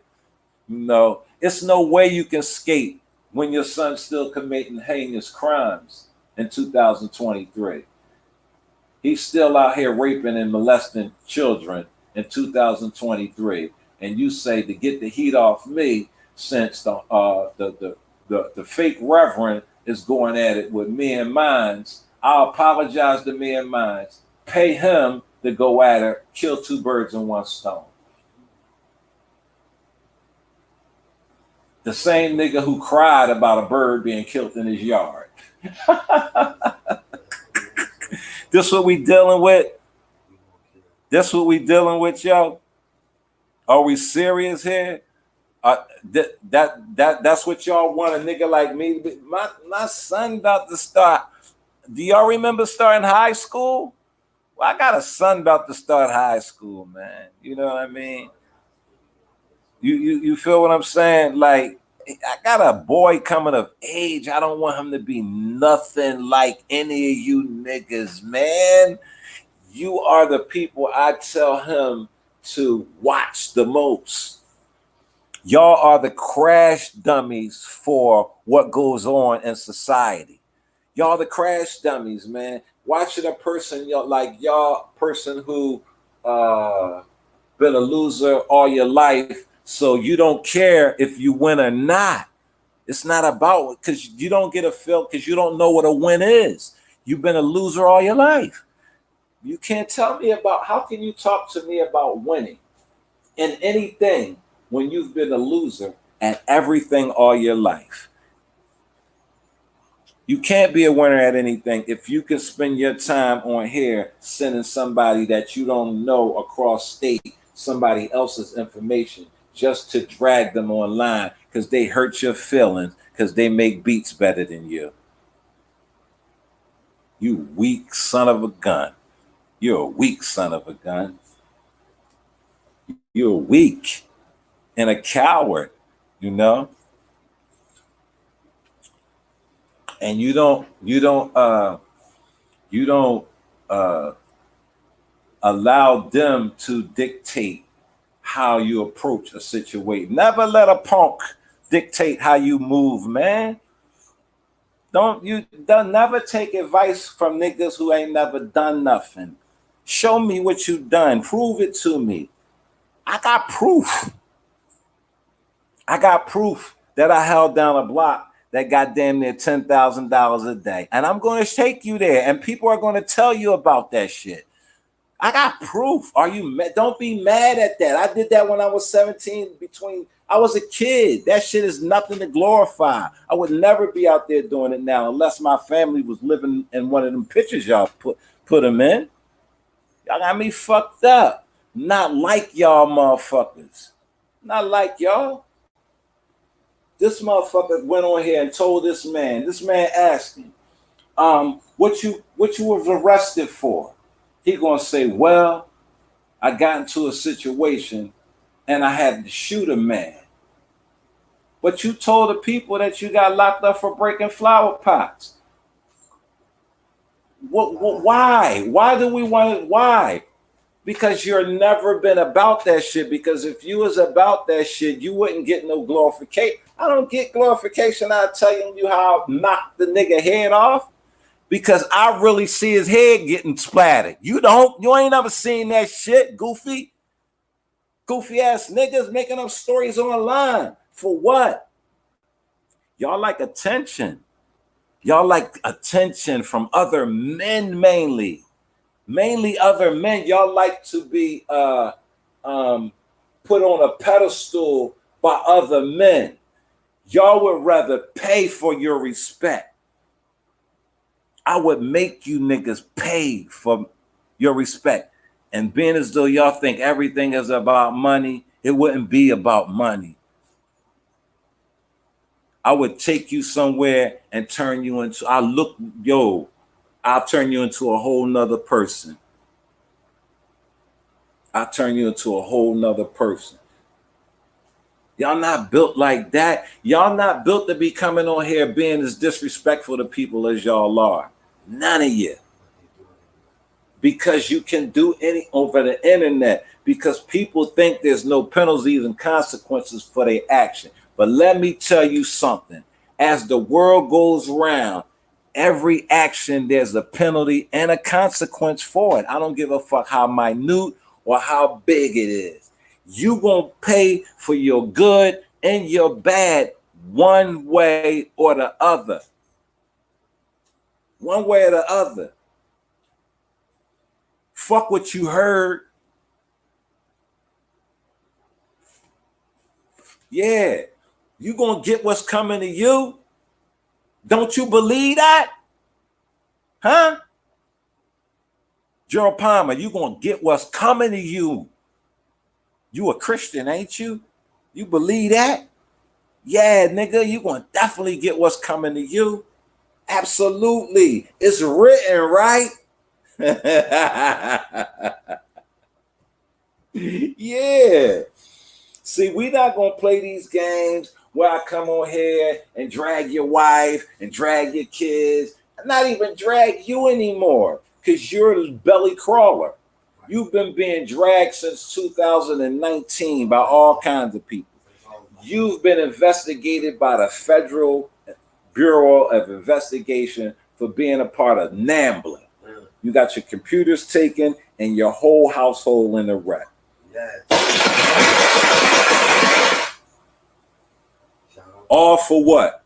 You know, it's no way you can skate when your son's still committing heinous crimes in 2023. He's still out here raping and molesting children in 2023. And you say to get the heat off me, since the fake reverend is going at it with me and mines, I'll apologize to me and mines, pay him to go at her, kill two birds in one stone. The same nigga who cried about a bird being killed in his yard. This what we dealing with? This what we dealing with, yo? Are we serious here? That's what y'all want, a nigga like me? My son about to start. Do y'all remember starting high school? Well, I got a son about to start high school, man. You know what I mean? You feel what I'm saying? Like, I got a boy coming of age. I don't want him to be nothing like any of you niggas, man. You are the people I tell him to watch the most. Y'all are the crash dummies for what goes on in society. Y'all the crash dummies, man. Watching a person, y'all person who been a loser all your life, so you don't care if you win or not. It's not about, because you don't get a feel, because you don't know what a win is. You've been a loser all your life. You can't tell me about, how can you talk to me about winning in anything when you've been a loser at everything all your life? You can't be a winner at anything if you can spend your time on here sending somebody that you don't know across state somebody else's information just to drag them online because they hurt your feelings because they make beats better than you. You weak son of a gun. You're a weak son of a gun. You're weak and a coward, you know? And you don't allow them to dictate how you approach a situation. Never let a punk dictate how you move, man. Don't never take advice from niggas who ain't never done nothing. Show me what you done. Prove it to me. I got proof. I got proof that I held down a block that got damn near $10,000 a day. And I'm going to take you there. And people are going to tell you about that shit. I got proof. Are you mad? Don't be mad at that. I did that when I was 17. I was a kid. That shit is nothing to glorify. I would never be out there doing it now unless my family was living in one of them pictures y'all put them in. Y'all got me fucked up. Not like y'all motherfuckers. Not like y'all. This motherfucker went on here and told this man asked him, what you was arrested for? He gonna say, well, I got into a situation and I had to shoot a man. But you told the people that you got locked up for breaking flower pots. Why? Why do we want it? Why? Because you're never been about that shit. Because if you was about that shit, you wouldn't get no glorification. I don't get glorification out telling you how I knocked the nigga head off. Because I really see his head getting splattered. You ain't never seen that shit, goofy ass niggas making up stories online. For what? Y'all like attention. Y'all like attention from other men mainly other men. Y'all like to be put on a pedestal by other men. Y'all would rather pay for your respect. I would make you niggas pay for your respect. And being as though y'all think everything is about money, it wouldn't be about money. I would take you somewhere and turn you into, I'll turn you into a whole nother person. I'll turn you into a whole nother person. Y'all not built like that. Y'all not built to be coming on here being as disrespectful to people as y'all are. None of you. Because you can do any over the internet. Because people think there's no penalties and consequences for their action. But let me tell you something. As the world goes round, every action, there's a penalty and a consequence for it. I don't give a fuck how minute or how big it is. You gonna pay for your good and your bad one way or the other. One way or the other. Fuck what you heard. Yeah, you gonna get what's coming to you. Don't you believe that? Huh? Gerald Palmer, you gonna get what's coming to you. You a Christian, ain't you? You believe that? Yeah, nigga, you gonna definitely get what's coming to you. Absolutely. It's written, right? Yeah. See, we not gonna play these games where I come on here and drag your wife and drag your kids. Not even drag you anymore, because you're a belly crawler. You've been being dragged since 2019 by all kinds of people. You've been investigated by the Federal Bureau of Investigation for being a part of NAMBLA. You got your computers taken and your whole household in a wreck. Yes. All for what?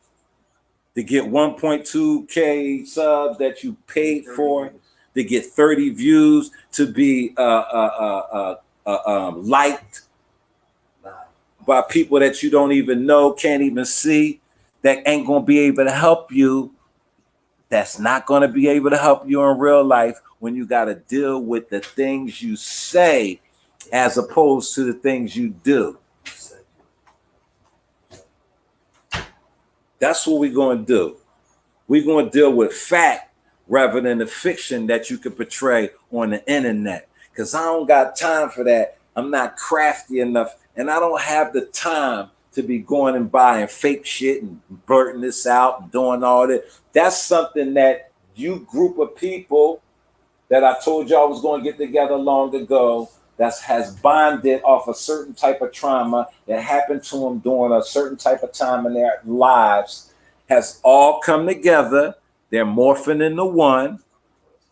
To get 1.2K subs that you paid for, to get 30 views, to be liked by people that you don't even know, can't even see, that ain't gonna be able to help you. That's not gonna be able to help you in real life when you gotta deal with the things you say as opposed to the things you do. That's what we're gonna do. We're gonna deal with fact rather than the fiction that you could portray on the internet. Because I don't got time for that. I'm not crafty enough, and I don't have the time to be going and buying fake shit and blurting this out and doing all that. That's something that you group of people that I told y'all was going to get together long ago that has bonded off a certain type of trauma that happened to them during a certain type of time in their lives has all come together. They're morphing into one,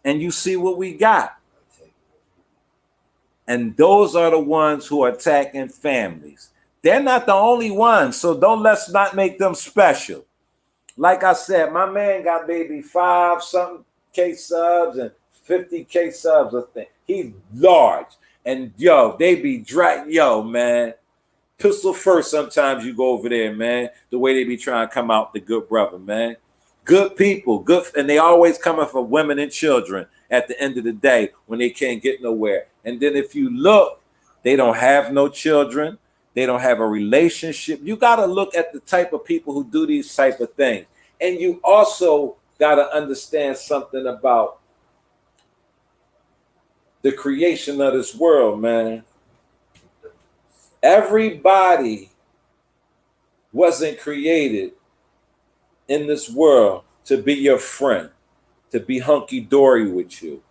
and you see what we got. And those are the ones who are attacking families. They're not the only ones, so let's not make them special. Like I said, my man got maybe 5 something K subs and 50K subs. I think he's large, and they be man. Pistol first. Sometimes you go over there, man. The way they be trying to come out the good brother, man. Good people, good, and they always coming for women and children at the end of the day when they can't get nowhere. And then if you look, they don't have no children. They don't have a relationship. You got to look at the type of people who do these type of things. And you also got to understand something about the creation of this world, man. Everybody wasn't created in this world to be your friend, to be hunky-dory with you.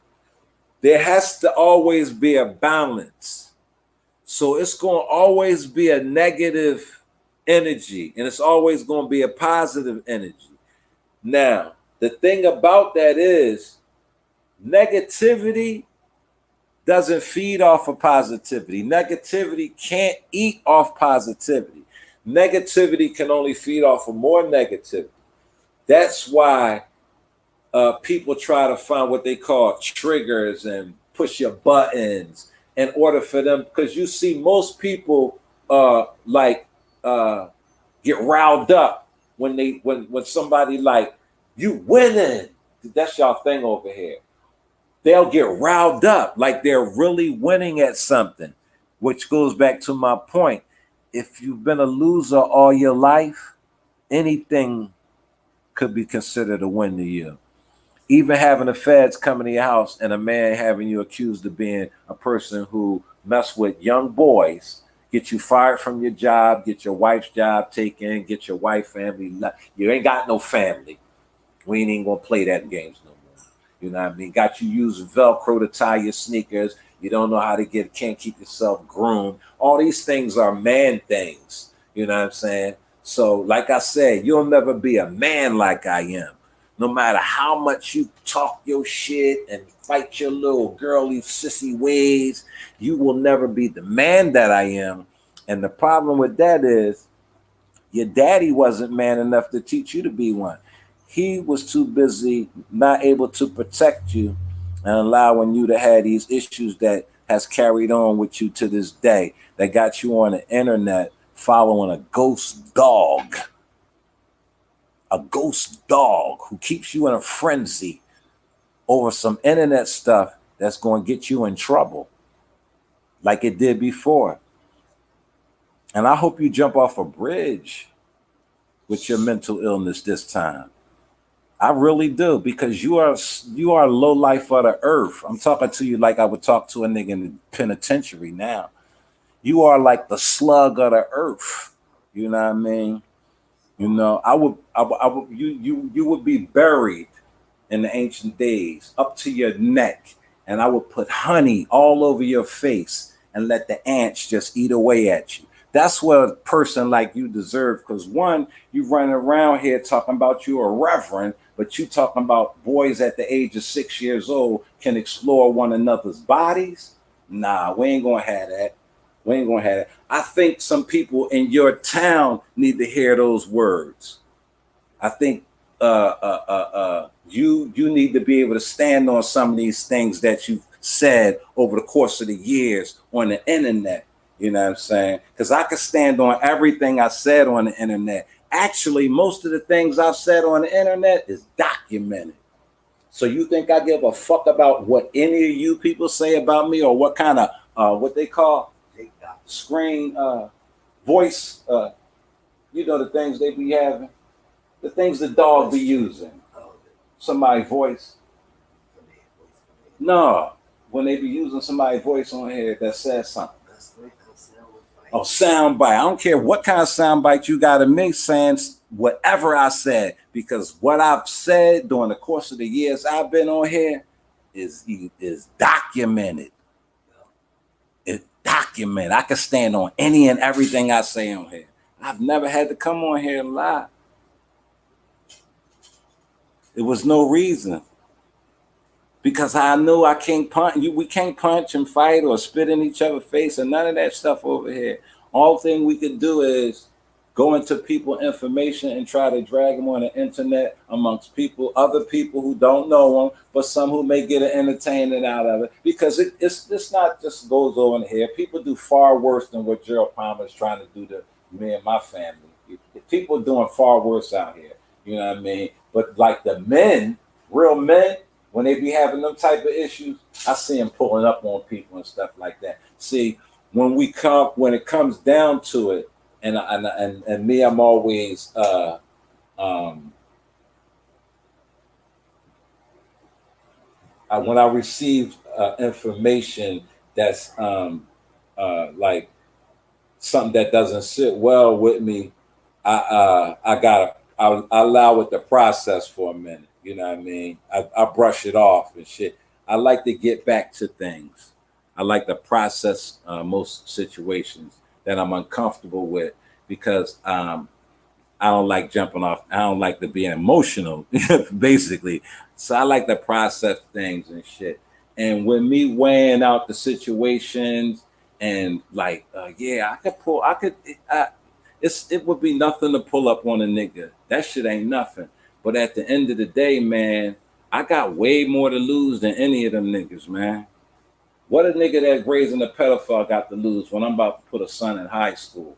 There has to always be a balance. So it's going to always be a negative energy, and it's always going to be a positive energy. Now, the thing about that is negativity doesn't feed off of positivity. Negativity can't eat off positivity. Negativity can only feed off of more negativity. That's why people try to find what they call triggers and push your buttons in order for them, because you see most people get riled up when somebody like, you winning. That's y'all thing over here. They'll get riled up like they're really winning at something, which goes back to my point. If you've been a loser all your life, anything could be considered a win to you. Even having the feds coming to your house and a man having you accused of being a person who mess with young boys, get you fired from your job, get your wife's job taken, get your wife family. You ain't got no family. We ain't even gonna play that in games no more. You know what I mean? Got you using Velcro to tie your sneakers. You don't know how to can't keep yourself groomed. All these things are man things. You know what I'm saying? So like I said, you'll never be a man like I am. No matter how much you talk your shit and fight your little girly sissy ways, you will never be the man that I am. And the problem with that is your daddy wasn't man enough to teach you to be one. He was too busy, not able to protect you and allowing you to have these issues that has carried on with you to this day, that got you on the internet following a ghost dog. A ghost dog who keeps you in a frenzy over some internet stuff that's going to get you in trouble like it did before. And I hope you jump off a bridge with your mental illness this time. I really do, because you are low life of the earth. I'm talking to you like I would talk to a nigga in the penitentiary now. You are like the slug of the earth. You know what I mean? You know, you would be buried in the ancient days up to your neck, and I would put honey all over your face and let the ants just eat away at you. That's what a person like you deserve, because one, you running around here talking about you a reverend, but you talking about boys at the age of 6 years old can explore one another's bodies. Nah, we ain't gonna have that. We ain't gonna have it. I think some people in your town need to hear those words. I think you need to be able to stand on some of these things that you've said over the course of the years on the internet. You know what I'm saying? Because I can stand on everything I said on the internet. Actually, most of the things I've said on the internet is documented. So you think I give a fuck about what any of you people say about me, or what kind of what they call screen voice, you know, the things they be having, the things the dog be using, somebody's voice. No, when they be using somebody's voice on here that says something. Oh, sound bite. I don't care what kind of sound bite you got to me saying whatever I said, because what I've said during the course of the years I've been on here is documented. It's documented. I can stand on any and everything I say on here. I've never had to come on here and lie. It was no reason. Because I knew I can't punch you. We can't punch and fight or spit in each other's face and none of that stuff over here. All thing we can do is go into people's information and try to drag them on the internet amongst people, other people who don't know them, but some who may get an entertainment out of it. Because it's not just goes on here. People do far worse than what Gerald Palmer is trying to do to me and my family. People doing far worse out here. You know what I mean? But like the men, real men, when they be having them type of issues, I see them pulling up on people and stuff like that. See, when it comes down to it, and me, I'm always when I receive information that's like something that doesn't sit well with me, I allow it to process for a minute. You know what I mean? I brush it off and shit. I like to get back to things. I like to process most situations that I'm uncomfortable with, because I don't like jumping off. I don't like to be emotional, basically. So I like to process things and shit. And when me weighing out the situations and like, yeah, it would be nothing to pull up on a nigga. That shit ain't nothing. But at the end of the day, man, I got way more to lose than any of them niggas, man. What a nigga that's raising a pedophile got to lose when I'm about to put a son in high school?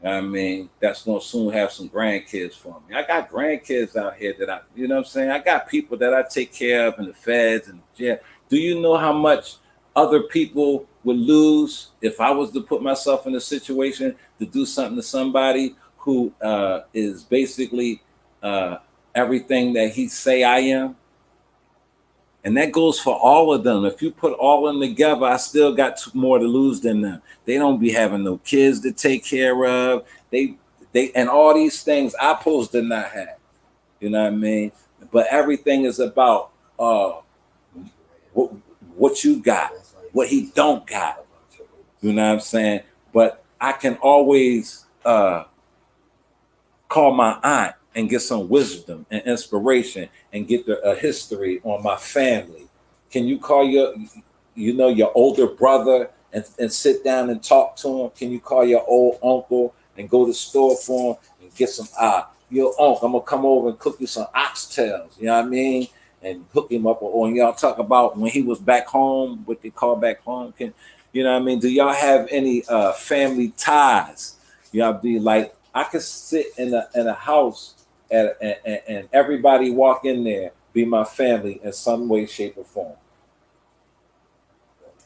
You know what I mean? That's gonna soon have some grandkids for me. I got grandkids out here that you know what I'm saying? I got people that I take care of in the feds and jail. Do you know how much other people would lose if I was to put myself in a situation to do something to somebody who is basically everything that he say I am? And that goes for all of them. If you put all of them together, I still got more to lose than them. They don't be having no kids to take care of. They and all these things I supposed to not have. You know what I mean? But everything is about what you got, what he don't got. You know what I'm saying? But I can always call my aunt and get some wisdom and inspiration and get a history on my family. Can you call your older brother and sit down and talk to him? Can you call your old uncle and go to the store for him and get some your uncle, I'm gonna come over and cook you some oxtails, you know what I mean? And hook him up, or y'all talk about when he was back home, what they call back home. You know what I mean? Do y'all have any family ties? Y'all be like, I could sit in a house and everybody walk in there, be my family in some way, shape, or form.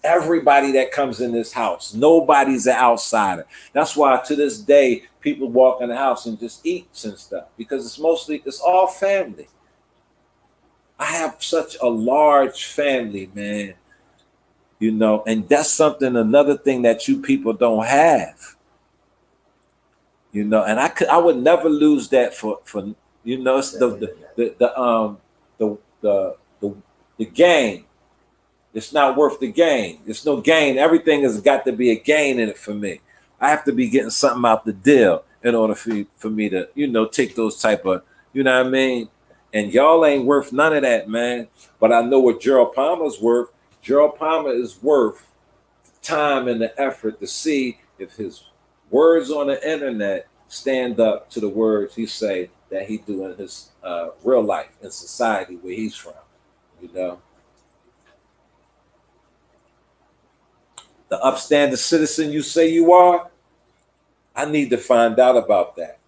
Everybody that comes in this house, nobody's an outsider. That's why to this day, people walk in the house and just eats and stuff, because it's all family. I have such a large family, man. You know, and that's another thing that you people don't have. You know, and I would never lose that for you know, it's the gain. It's not worth the gain. It's no gain. Everything has got to be a gain in it for me. I have to be getting something out the deal in order for me to, you know, take those type of, you know what I mean? And y'all ain't worth none of that, man. But I know what Gerald Palmer's worth. Gerald Palmer is worth the time and the effort to see if his words on the internet stand up to the words he say that he do in his real life in society where he's from, you know. The upstanding citizen you say you are, I need to find out about that.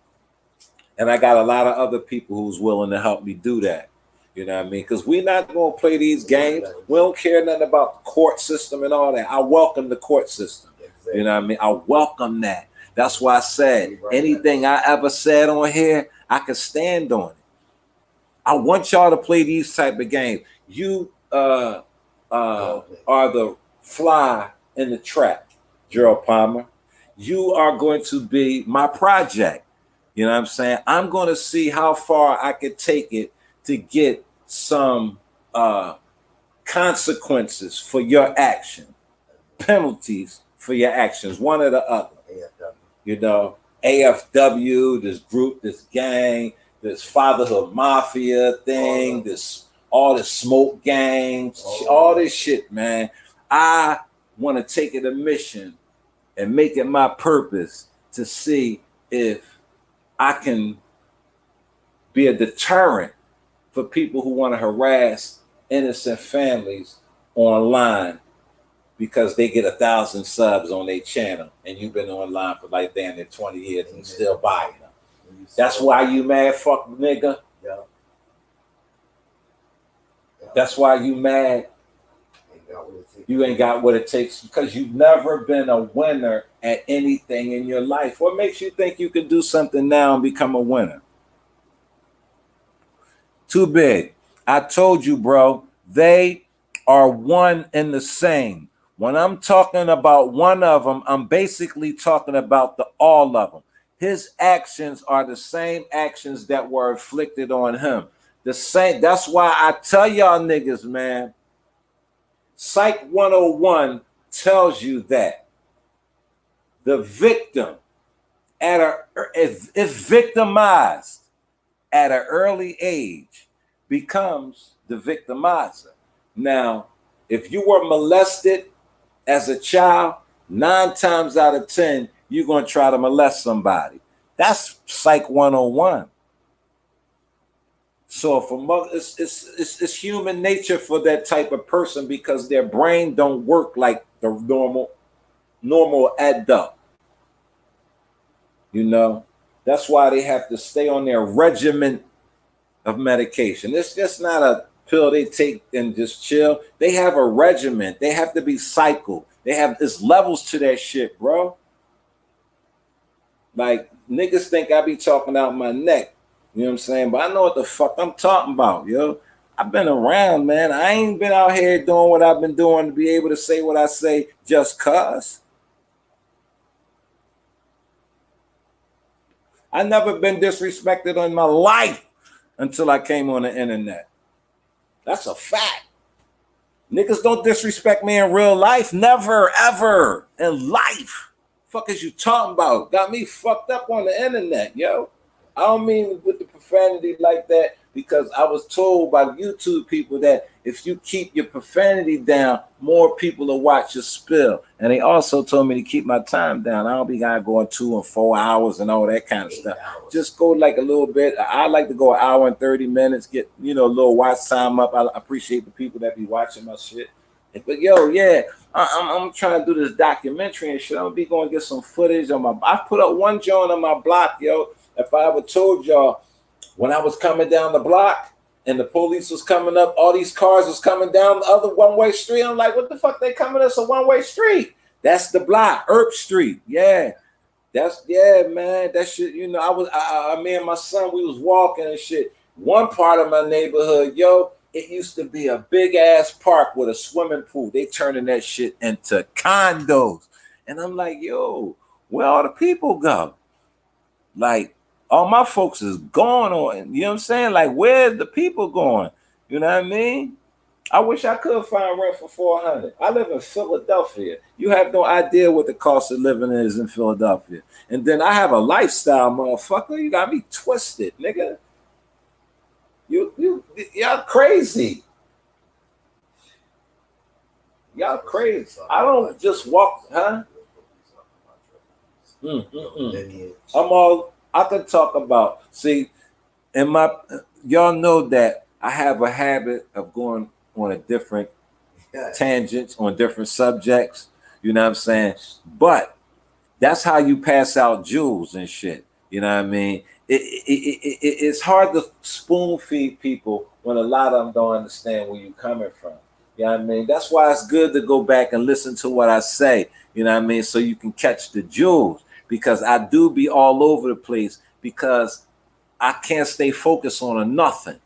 And I got a lot of other people who's willing to help me do that. You know what I mean? Because we're not going to play these games. We don't care nothing about the court system and all that. I welcome the court system. You know what I mean? I welcome that. That's why I said anything I ever said on here, I can stand on it. I want y'all to play these type of games. You are the fly in the trap, Gerald Palmer. You are going to be my project. You know what I'm saying? I'm going to see how far I could take it to get some consequences for your action, penalties for your actions, one or the other. You know, AFW, this group, this gang, this fatherhood mafia thing, all this smoke gangs, all this shit, man. I want to take it a mission and make it my purpose to see if I can be a deterrent for people who want to harass innocent families online because they get 1,000 subs on their channel and you've been online for like damn near 20 years and you still buying them. That's why you mad, fuck nigga. Yeah. That's why you mad. You ain't got what it takes because you've never been a winner at anything in your life. What makes you think you can do something now and become a winner? Too big. I told you, bro, they are one and the same. When I'm talking about one of them, I'm basically talking about all of them. His actions are the same actions that were inflicted on him. The same. That's why I tell y'all niggas, man, Psych 101 tells you that the victim is victimized at an early age becomes the victimizer. Now, if you were molested as a child, 9 times out of 10, you're going to try to molest somebody. That's Psych 101. So for it's human nature for that type of person because their brain don't work like the normal adult. You know, that's why they have to stay on their regimen of medication. It's just not a pill they take and just chill. They have a regimen. They have to be cycled. There's levels to that shit, bro. Like niggas think I be talking out my neck. You know what I'm saying? But I know what the fuck I'm talking about, yo. I've been around, man. I ain't been out here doing what I've been doing to be able to say what I say just cuz. I never been disrespected in my life until I came on the internet. That's a fact. Niggas don't disrespect me in real life. Never, ever in life. Fuck is you talking about? Got me fucked up on the internet, yo. I don't mean with the profanity like that because I was told by YouTube people that if you keep your profanity down, more people will watch your spill. And they also told me to keep my time down. I don't be going 2 and 4 hours and all that kind of stuff. Just go like a little bit. I like to go an hour and 30 minutes, get, a little watch time up. I appreciate the people that be watching my shit. But yo, yeah, I'm trying to do this documentary and shit. I'm gonna be going to get some footage on I put up one joint on my block, yo. If I ever told y'all when I was coming down the block and the police was coming up, all these cars was coming down the other one-way street. I'm like, what the fuck they coming? It's a one-way street. That's the block, Earp Street. Yeah. Man. That shit, me and my son, we was walking and shit. One part of my neighborhood, yo, it used to be a big ass park with a swimming pool. They turning that shit into condos. And I'm like, yo, where all the people go? Like, all my folks is gone on, you know what I'm saying? Like, where's the people going? You know what I mean? I wish I could find rent for $400. I live in Philadelphia. You have no idea what the cost of living is in Philadelphia. And then I have a lifestyle, motherfucker. You got me twisted, nigga. Y'all crazy. Y'all crazy. I don't just walk, huh? I could talk about, y'all know that I have a habit of going on a different tangents on different subjects, you know what I'm saying? But that's how you pass out jewels and shit, you know what I mean? It's hard to spoon feed people when a lot of them don't understand where you're coming from, you know what I mean? That's why it's good to go back and listen to what I say, you know what I mean? So you can catch the jewels. Because I do be all over the place because I can't stay focused on a nothing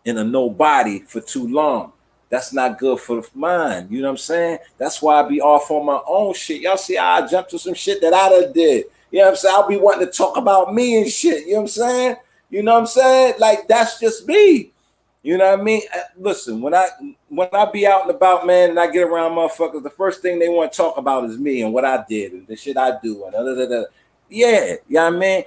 and a nobody for too long. That's not good for the mind. You know what I'm saying? That's why I be off on my own shit. Y'all see how I jump to some shit that I done did. You know what I'm saying? I'll be wanting to talk about me and shit. You know what I'm saying? You know what I'm saying? Like, that's just me. You know what I mean? Listen, when I be out and about, man, and I get around motherfuckers, the first thing they want to talk about is me and what I did and the shit I do and yeah, you know what I mean?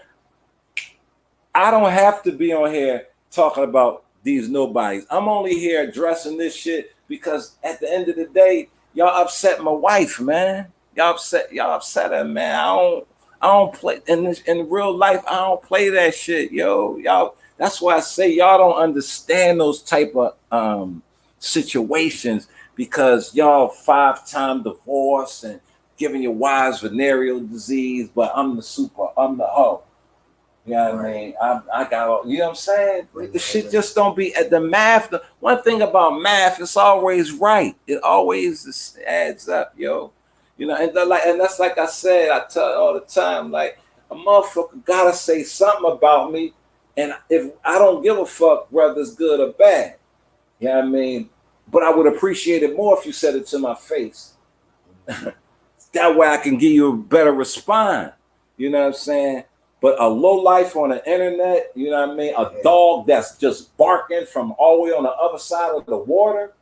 I don't have to be on here talking about these nobodies. I'm only here addressing this shit because at the end of the day, y'all upset my wife, man. Y'all upset her, man. I don't play in real life. I don't play that shit, yo. Y'all. That's why I say y'all don't understand those type of situations because y'all 5-time divorce and giving your wives venereal disease, but I'm the hoe. You know what I mean? I got all, you know what I'm saying? The shit just don't be at the math. One thing about math, it's always right. It always adds up, yo. You know, and that's like I said, I tell it all the time, like a motherfucker gotta say something about me. And if I don't give a fuck whether it's good or bad, you know what I mean? But I would appreciate it more if you said it to my face. That way I can give you a better response. You know what I'm saying? But a low life on the internet, you know what I mean? A dog that's barking from all the way on the other side of the water.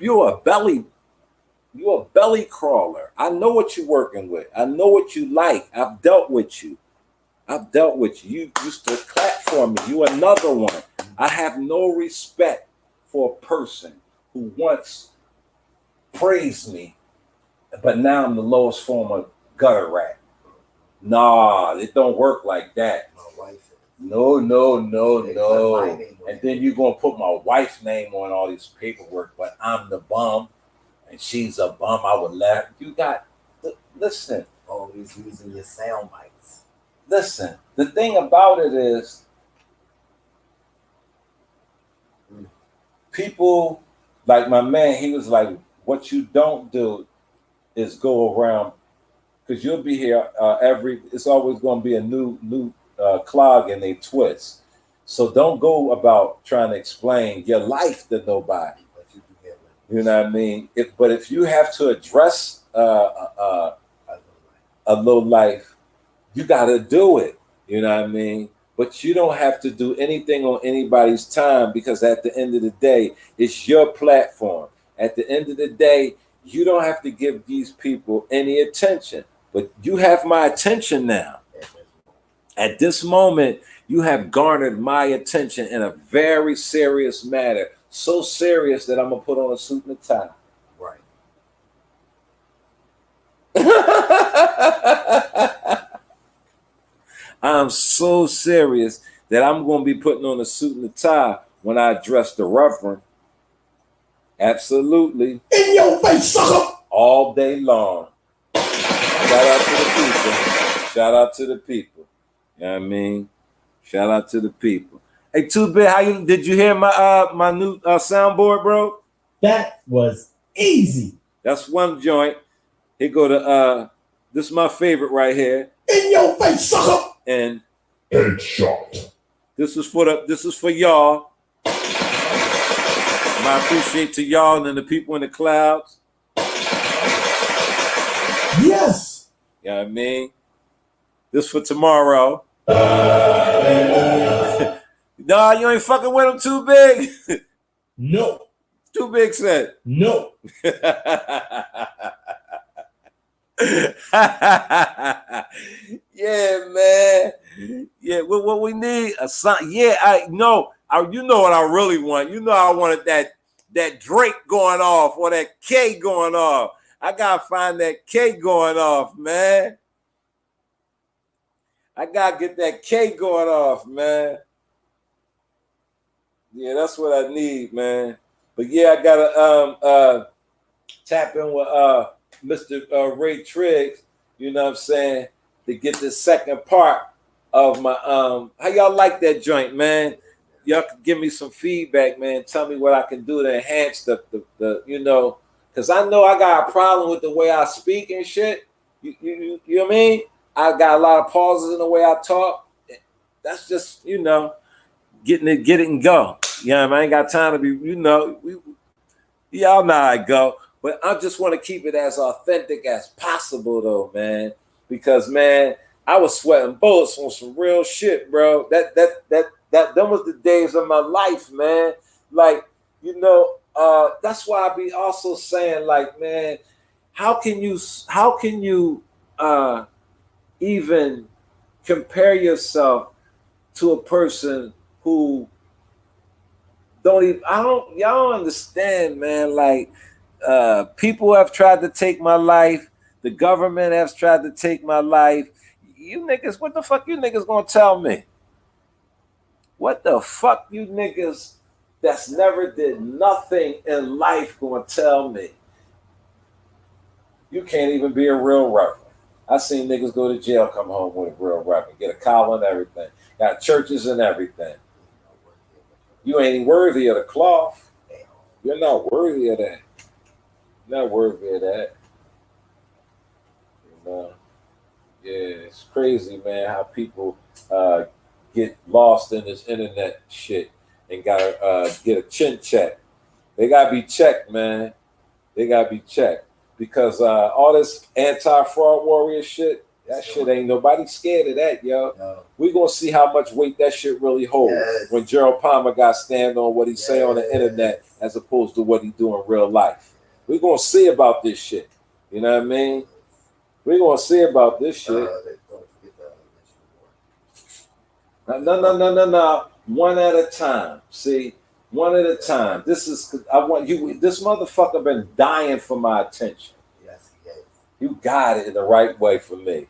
You're a belly crawler. I know what you're working with. I know what you like. I've dealt with you. You used to clap for me. You another one. I have no respect for a person who once praised me, but now I'm the lowest form of gutter rat. Nah, it don't work like that. My wife. No. And then you're gonna put my wife's name on all this paperwork, but I'm the bum and she's a bum. I would laugh. You got listen. Always using your sound bites. Listen, the thing about it is people like my man, he was like, what you don't do is go around because you'll be here it's always going to be a new clog in a twist. So don't go about trying to explain your life to nobody. You know what I mean? But if you have to address a low life, you got to do it. You know what I mean? But you don't have to do anything on anybody's time because at the end of the day, it's your platform. At the end of the day, you don't have to give these people any attention. But you have my attention now. At this moment, you have garnered my attention in a very serious matter. So serious that I'm going to put on a suit and a tie. Right. I'm so serious that I'm going to be putting on a suit and a tie when I address the Reverend. Absolutely. In your face, sucker! All day long. Shout out to the people. Shout out to the people. You know what I mean? Shout out to the people. Hey, 2-Bit, did you hear my new soundboard, bro? That was easy. That's one joint. Here go to this is my favorite right here. In your face, sucker! And headshot. This is for y'all. I appreciate to y'all and the people in the clouds. Yes. You know what I mean? This for tomorrow. Nah, you ain't fucking with him too big. No. Too big said. No. Yeah, man. Yeah, what we need a song. Yeah, I know. You know what I really want. You know I wanted that Drake going off or that K going off. I gotta find that K going off, man. I gotta get that K going off, man. Yeah, that's what I need, man. But yeah, I gotta tap in with Mr. Ray Triggs, you know what I'm saying, to get the second part of my how y'all like that joint, man? Y'all can give me some feedback, man. Tell me what I can do to enhance the you know, because I know I got a problem with the way I speak and shit. You know what I mean? I got a lot of pauses in the way I talk. That's just, you know, get it and go. Yeah, I ain't got time to be, y'all know how I go. But I just want to keep it as authentic as possible, though, man. Because, man, I was sweating bullets on some real shit, bro. That was the days of my life, man. Like, that's why I be also saying, like, man, how can you even compare yourself to a person who y'all don't understand, man. Like, people have tried to take my life. The government has tried to take my life. You niggas, what the fuck you niggas gonna tell me? What the fuck you niggas that's never did nothing in life gonna tell me? You can't even be a real reverend. I seen niggas go to jail, come home with a real reverend, get a collar and everything, got churches and everything. You ain't worthy of the cloth. You're not worthy of that. You're not worthy of that. Yeah, it's crazy, man, how people get lost in this internet shit and gotta get a chin check. They gotta be checked, man. They gotta be checked. Because all this anti-fraud warrior shit, that shit ain't nobody scared of that, yo. No. We gonna see how much weight that shit really holds when Gerald Palmer got stand on what he say on the internet as opposed to what he do in real life. We gonna see about this shit. You know what I mean? We gonna see about this shit. No. One at a time. See, one at a time. This motherfucker been dying for my attention. Yes, you got it in the right way for me.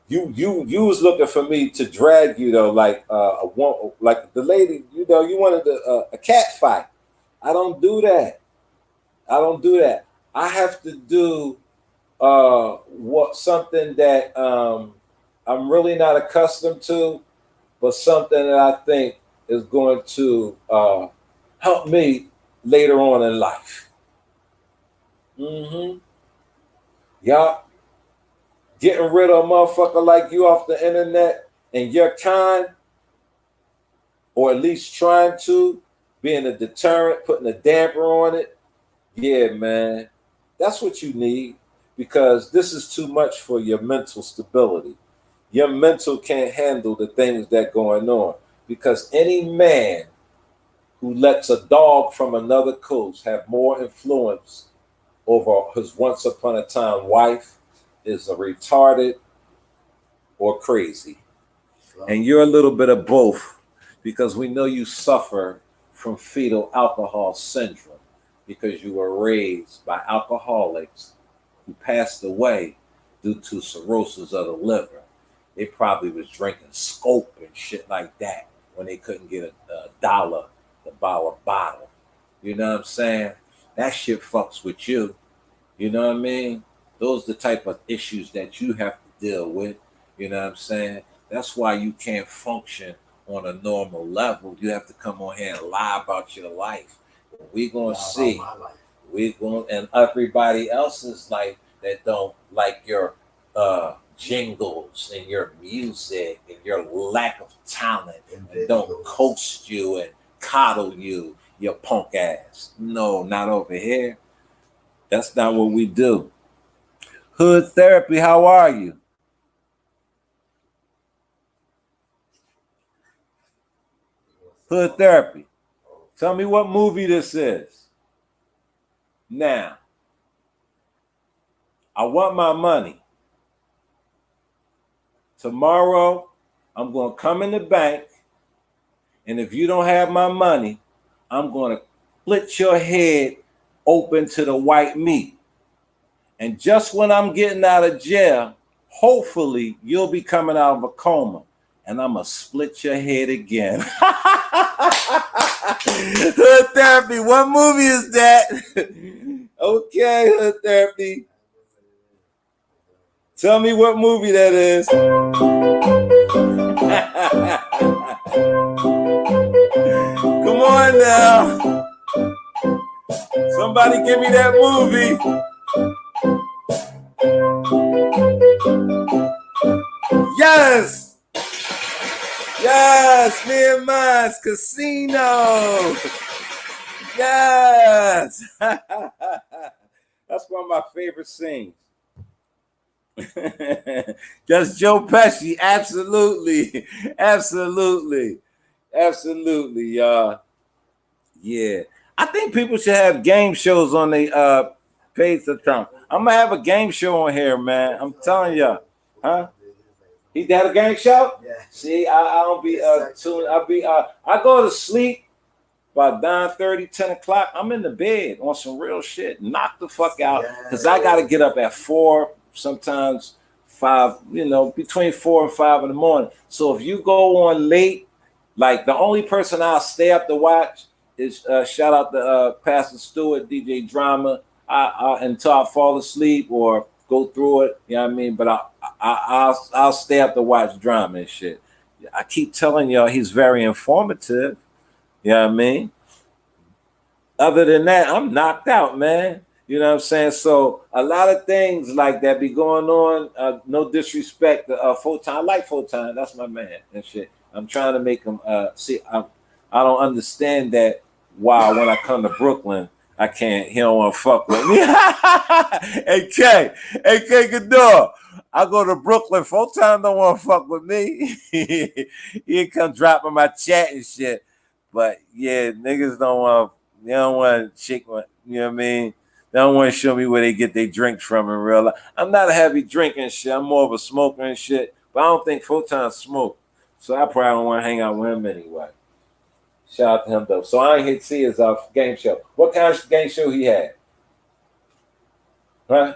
You was looking for me to drag you though, like like the lady. You wanted a cat fight. I don't do that. I have to do something that I'm really not accustomed to, but something that I think is going to help me later on in life. Y'all getting rid of a motherfucker like you off the internet and your kind, or at least trying to, being a deterrent, putting a damper on it. Yeah, man, that's what you need, because this is too much for your mental stability. Your mental can't handle the things that going on, because any man who lets a dog from another coast have more influence over his once upon a time wife is a retarded or crazy. And you're a little bit of both, because we know you suffer from fetal alcohol syndrome because you were raised by alcoholics who passed away due to cirrhosis of the liver. They probably was drinking Scope and shit like that when they couldn't get a dollar to buy a bottle. You know what I'm saying? That shit fucks with you. You know what I mean? Those are the type of issues that you have to deal with. You know what I'm saying? That's why you can't function on a normal level. You have to come on here and lie about your life. We're going to see. And everybody else's life that don't like your jingles and your music and your lack of talent and don't coast you and coddle you, your punk ass. No, not over here. That's not what we do. Hood Therapy, how are you? Hood Therapy. Tell me what movie this is. Now, I want my money. Tomorrow, I'm going to come in the bank, and if you don't have my money, I'm going to split your head open to the white meat. And just when I'm getting out of jail, hopefully you'll be coming out of a coma, and I'm going to split your head again. Hood Therapy, what movie is that? Okay, Hood Therapy. Tell me what movie that is. Come on now. Somebody give me that movie. Yes. Yes, me and mine's casino. Yes. That's one of my favorite scenes. Just Joe Pesci. Absolutely. Absolutely, y'all. Yeah. I think people should have game shows on the page account. I'm gonna have a game show on here, man. I'm telling y'all. Huh? He had a game show? Yeah. See, I don't be tuned. I go to sleep by 9:30, 10 o'clock. I'm in the bed on some real shit. Knock the fuck out. Because I gotta get up at 4, sometimes 5, between 4 and 5 in the morning. So if you go on late, like the only person I'll stay up to watch is shout out to Pastor Stewart, DJ Drama, until I fall asleep or go through it. You know what I mean? But I'll stay up to watch drama and shit. I keep telling y'all he's very informative. You know what I mean? Other than that, I'm knocked out, man. You know what I'm saying? So a lot of things like that be going on. No disrespect to Photon. I like Photon. That's my man and shit. I'm trying to make him see. I don't understand that. Why when I come to Brooklyn, I can't. He don't want to fuck with me. AK Gador. I go to Brooklyn. Photon don't want to fuck with me. He come dropping my chat and shit. But yeah, niggas don't want. They don't want to shake my. You know what I mean? They don't want to show me where they get their drinks from in real life. I'm not a heavy drinker and shit. I'm more of a smoker and shit. But I don't think Photon smoke. So I probably don't want to hang out with him anyway. Shout out to him though. So I ain't here to see his game show. What kind of game show he had? Huh?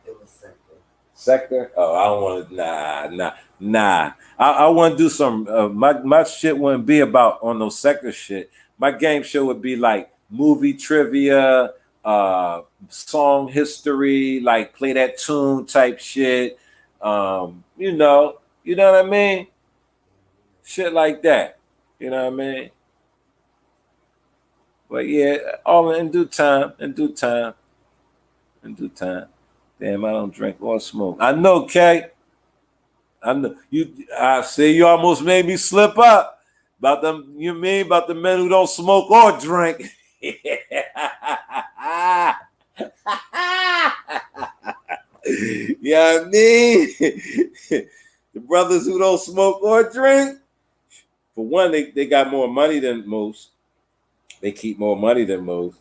It was Sector. Sector? Oh, I don't want to. Nah. I want to do some. My shit wouldn't be about on no Sector shit. My game show would be like movie trivia, song history, like play that tune type shit. You know what I mean? Shit like that. You know what I mean? But yeah, all in due time. Damn, I don't drink or smoke. I know, Kay. I know you. I say you almost made me slip up about them. You mean about the men who don't smoke or drink? Yeah, I mean, the brothers who don't smoke or drink. For one, they got more money than most. They keep more money than most.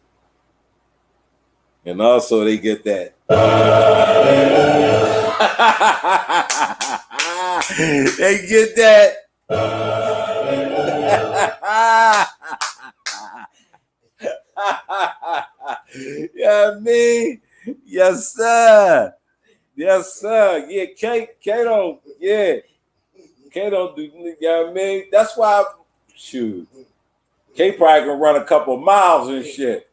And also they get that. They get that. Yeah, I mean, yes, sir. Yeah, K don't, yeah. K don't do, you know what I mean? That's why, shoot. K probably can run a couple miles and shit.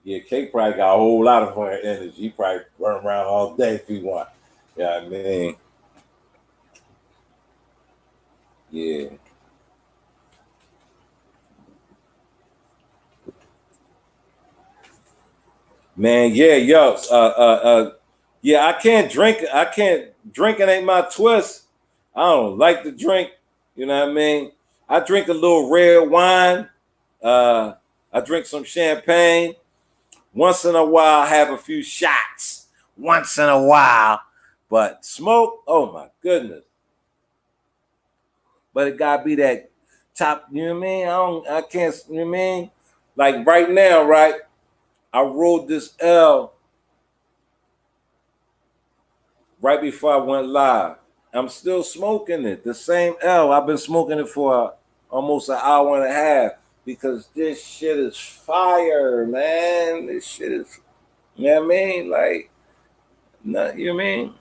Yeah, K probably got a whole lot of fun energy. He probably run around all day if he want. You know what I mean? Yeah. Man, yeah, yeah, I can't drink. Drinking ain't my twist. I don't like to drink. You know what I mean? I drink a little red wine. I drink some champagne. Once in a while, I have a few shots. Once in a while. But smoke, oh my goodness. But it gotta be that top, you know what I mean? I can't, you know what I mean? Like right now, right? I rolled this L right before I went live. I'm still smoking it. The same L. I've been smoking it for almost an hour and a half because this shit is fire, man. This shit is, you know what I mean? Like, not, you know what I mean?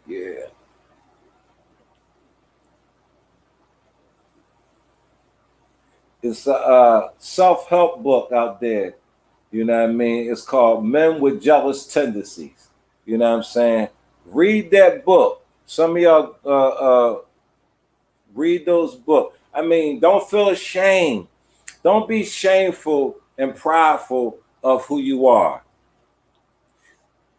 Yeah. It's a self-help book out there. You know what I mean? It's called Men with Jealous Tendencies. You know what I'm saying? Read that book. Some of y'all Read those books. I mean, don't feel ashamed. Don't be shameful and prideful of who you are.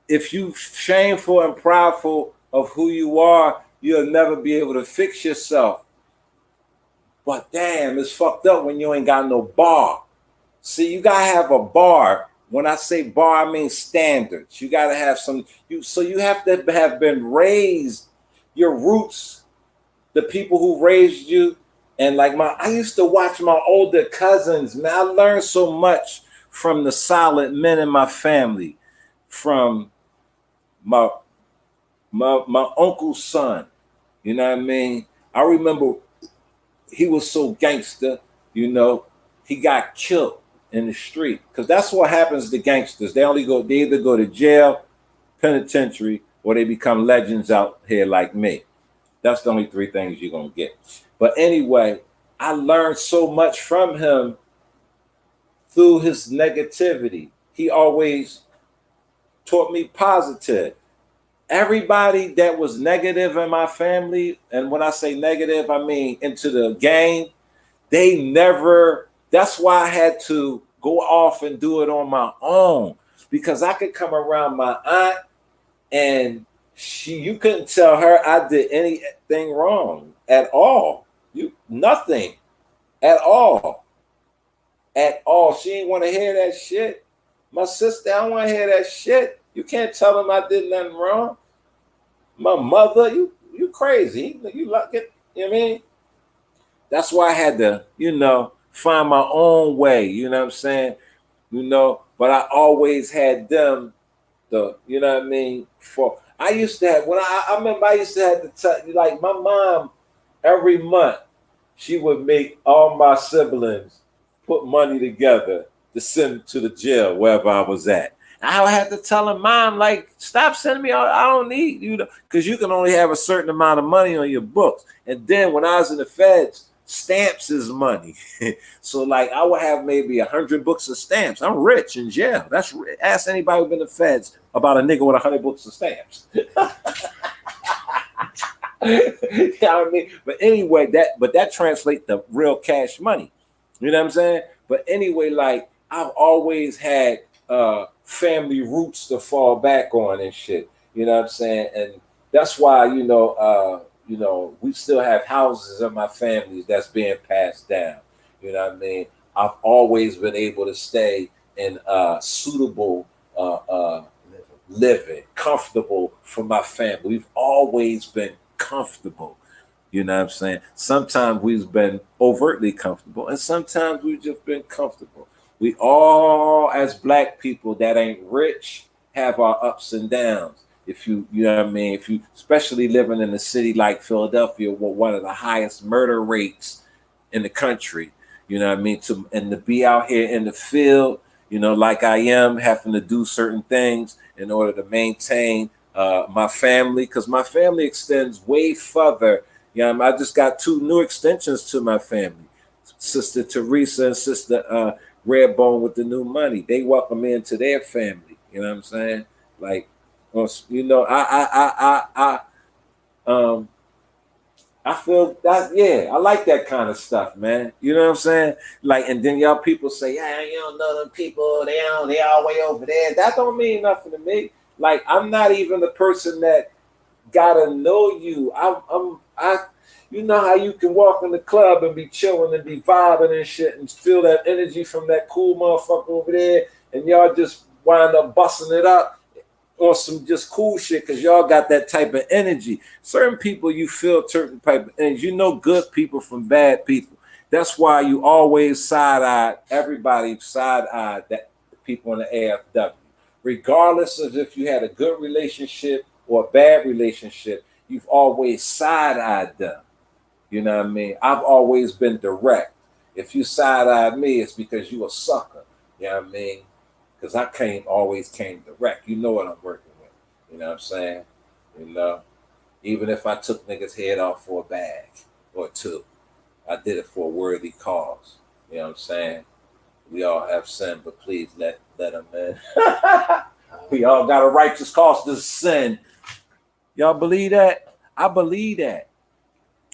If you shameful and prideful of who you are, you'll never be able to fix yourself. But damn, it's fucked up when you ain't got no bar. See, you gotta have a bar. When I say bar, I mean standards. You gotta have some. You have to have been raised. Your roots, the people who raised you, and like I used to watch my older cousins. Man, I learned so much from the solid men in my family, from my uncle's son. You know what I mean? I remember he was so gangster. You know, he got killed in the street, because that's what happens to gangsters. They either go to jail, penitentiary, or they become legends out here like me. That's the only three things you're gonna get. But anyway, I learned so much from him through his negativity. He always taught me positive. Everybody that was negative in my family, and when I say negative, I mean into the game, they never. That's why I had to go off and do it on my own, because I could come around my aunt and you couldn't tell her I did anything wrong at all. Nothing at all. At all. She ain't want to hear that shit. My sister, I don't want to hear that shit. You can't tell them I did nothing wrong. My mother, you crazy. You like it, you know what I mean? That's why I had to, find my own way, you know what I'm saying? But I always had them, you know what I mean? I used to have, I remember I used to have to tell, like my mom, every month, she would make all my siblings put money together to send to the jail wherever I was at. I had to tell her, Mom, like, stop sending me all, I don't need you, because you can only have a certain amount of money on your books. And then when I was in the feds, stamps is money. So like I would have maybe 100 books of stamps. I'm rich in jail. Ask anybody who's been in the feds about a nigga with 100 books of stamps. You know what I mean? But anyway, that translates to real cash money. You know what I'm saying? But anyway, like I've always had family roots to fall back on and shit. You know what I'm saying? And that's why, we still have houses in my family that's being passed down. You know what I mean? I've always been able to stay in suitable living, comfortable for my family. We've always been comfortable. You know what I'm saying? Sometimes we've been overtly comfortable, and sometimes we've just been comfortable. We all, as Black people that ain't rich, have our ups and downs. If you know what I mean, if you, especially living in a city like Philadelphia, with one of the highest murder rates in the country, you know what I mean, to be out here in the field, like I am, having to do certain things in order to maintain my family, because my family extends way further. I just got 2 new extensions to my family, Sister Teresa and Sister Redbone with the new money. They welcome me into their family. You know what I'm saying? Like, I feel that, yeah, I like that kind of stuff, man. You know what I'm saying? Like, and then y'all people say, yeah, you don't know them people, they all way over there. That don't mean nothing to me. Like, I'm not even the person that gotta know you. You know how you can walk in the club and be chilling and be vibing and shit and feel that energy from that cool motherfucker over there, and y'all just wind up busting it up or some just cool shit because y'all got that type of energy. Certain people, you feel certain type of energy. Good people from bad people. That's why you always everybody side-eyed that people in the AFW. Regardless of if you had a good relationship or a bad relationship, you've always side-eyed them. You know what I mean? I've always been direct. If you side-eyed me, it's because you a sucker. You know what I mean? Because I always came direct. You know what I'm working with. You know what I'm saying? Even if I took niggas' head off for a bag or 2, I did it for a worthy cause. You know what I'm saying? We all have sin, but please let them in. We all got a righteous cause to sin. Y'all believe that? I believe that.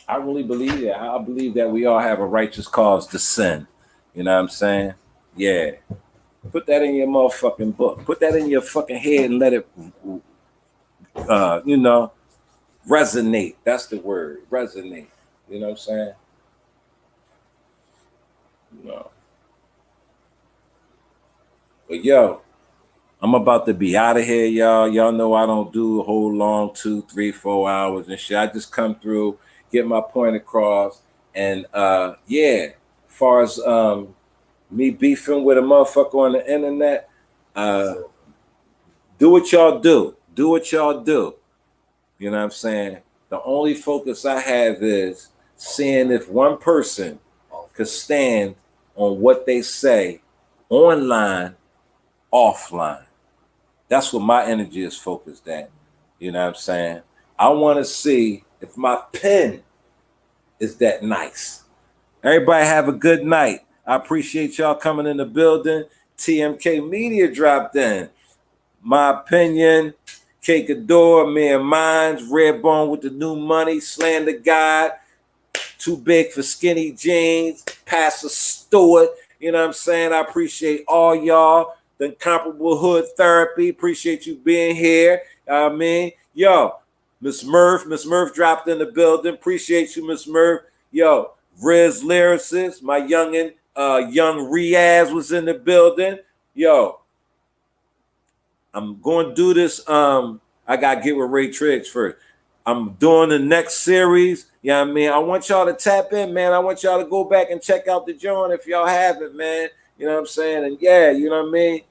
I really believe that. I believe that we all have a righteous cause to sin. You know what I'm saying? Yeah. Put that in your motherfucking book. Put that in your fucking head and let it, resonate. That's the word. Resonate. You know what I'm saying? No. But yo, I'm about to be out of here, y'all. Y'all know I don't do a whole long 2, 3, 4 hours and shit. I just come through, get my point across, and far as me beefing with a motherfucker on the internet, do what y'all do. Do what y'all do. You know what I'm saying? The only focus I have is seeing if one person could stand on what they say online, offline. That's what my energy is focused at. You know what I'm saying? I want to see if my pen is that nice. Everybody have a good night. I appreciate y'all coming in the building. TMK Media dropped in. My opinion, Cake Adore, Me and Mines, Redbone with the new money, Slander God, Too Big for Skinny Jeans, Pastor Stewart. You know what I'm saying? I appreciate all y'all. The Incomparable Hood Therapy. Appreciate you being here. Yo, Miss Murph dropped in the building. Appreciate you, Miss Murph. Yo, Riz Lyricist, my youngin', young Riaz was in the building. Yo, I'm going to do this. I got to get with Ray Triggs first. I'm doing the next series. You know what I mean? I want y'all to tap in, man. I want y'all to go back and check out the joint if y'all haven't, man. You know what I'm saying? And yeah, you know what I mean?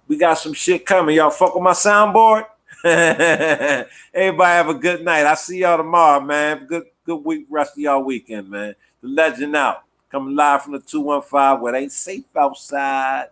We got some shit coming. Y'all fuck with my soundboard? Everybody have a good night. I'll see y'all tomorrow, man. Good week, rest of y'all weekend, man. The legend out. Coming live from the 215 where they ain't safe outside.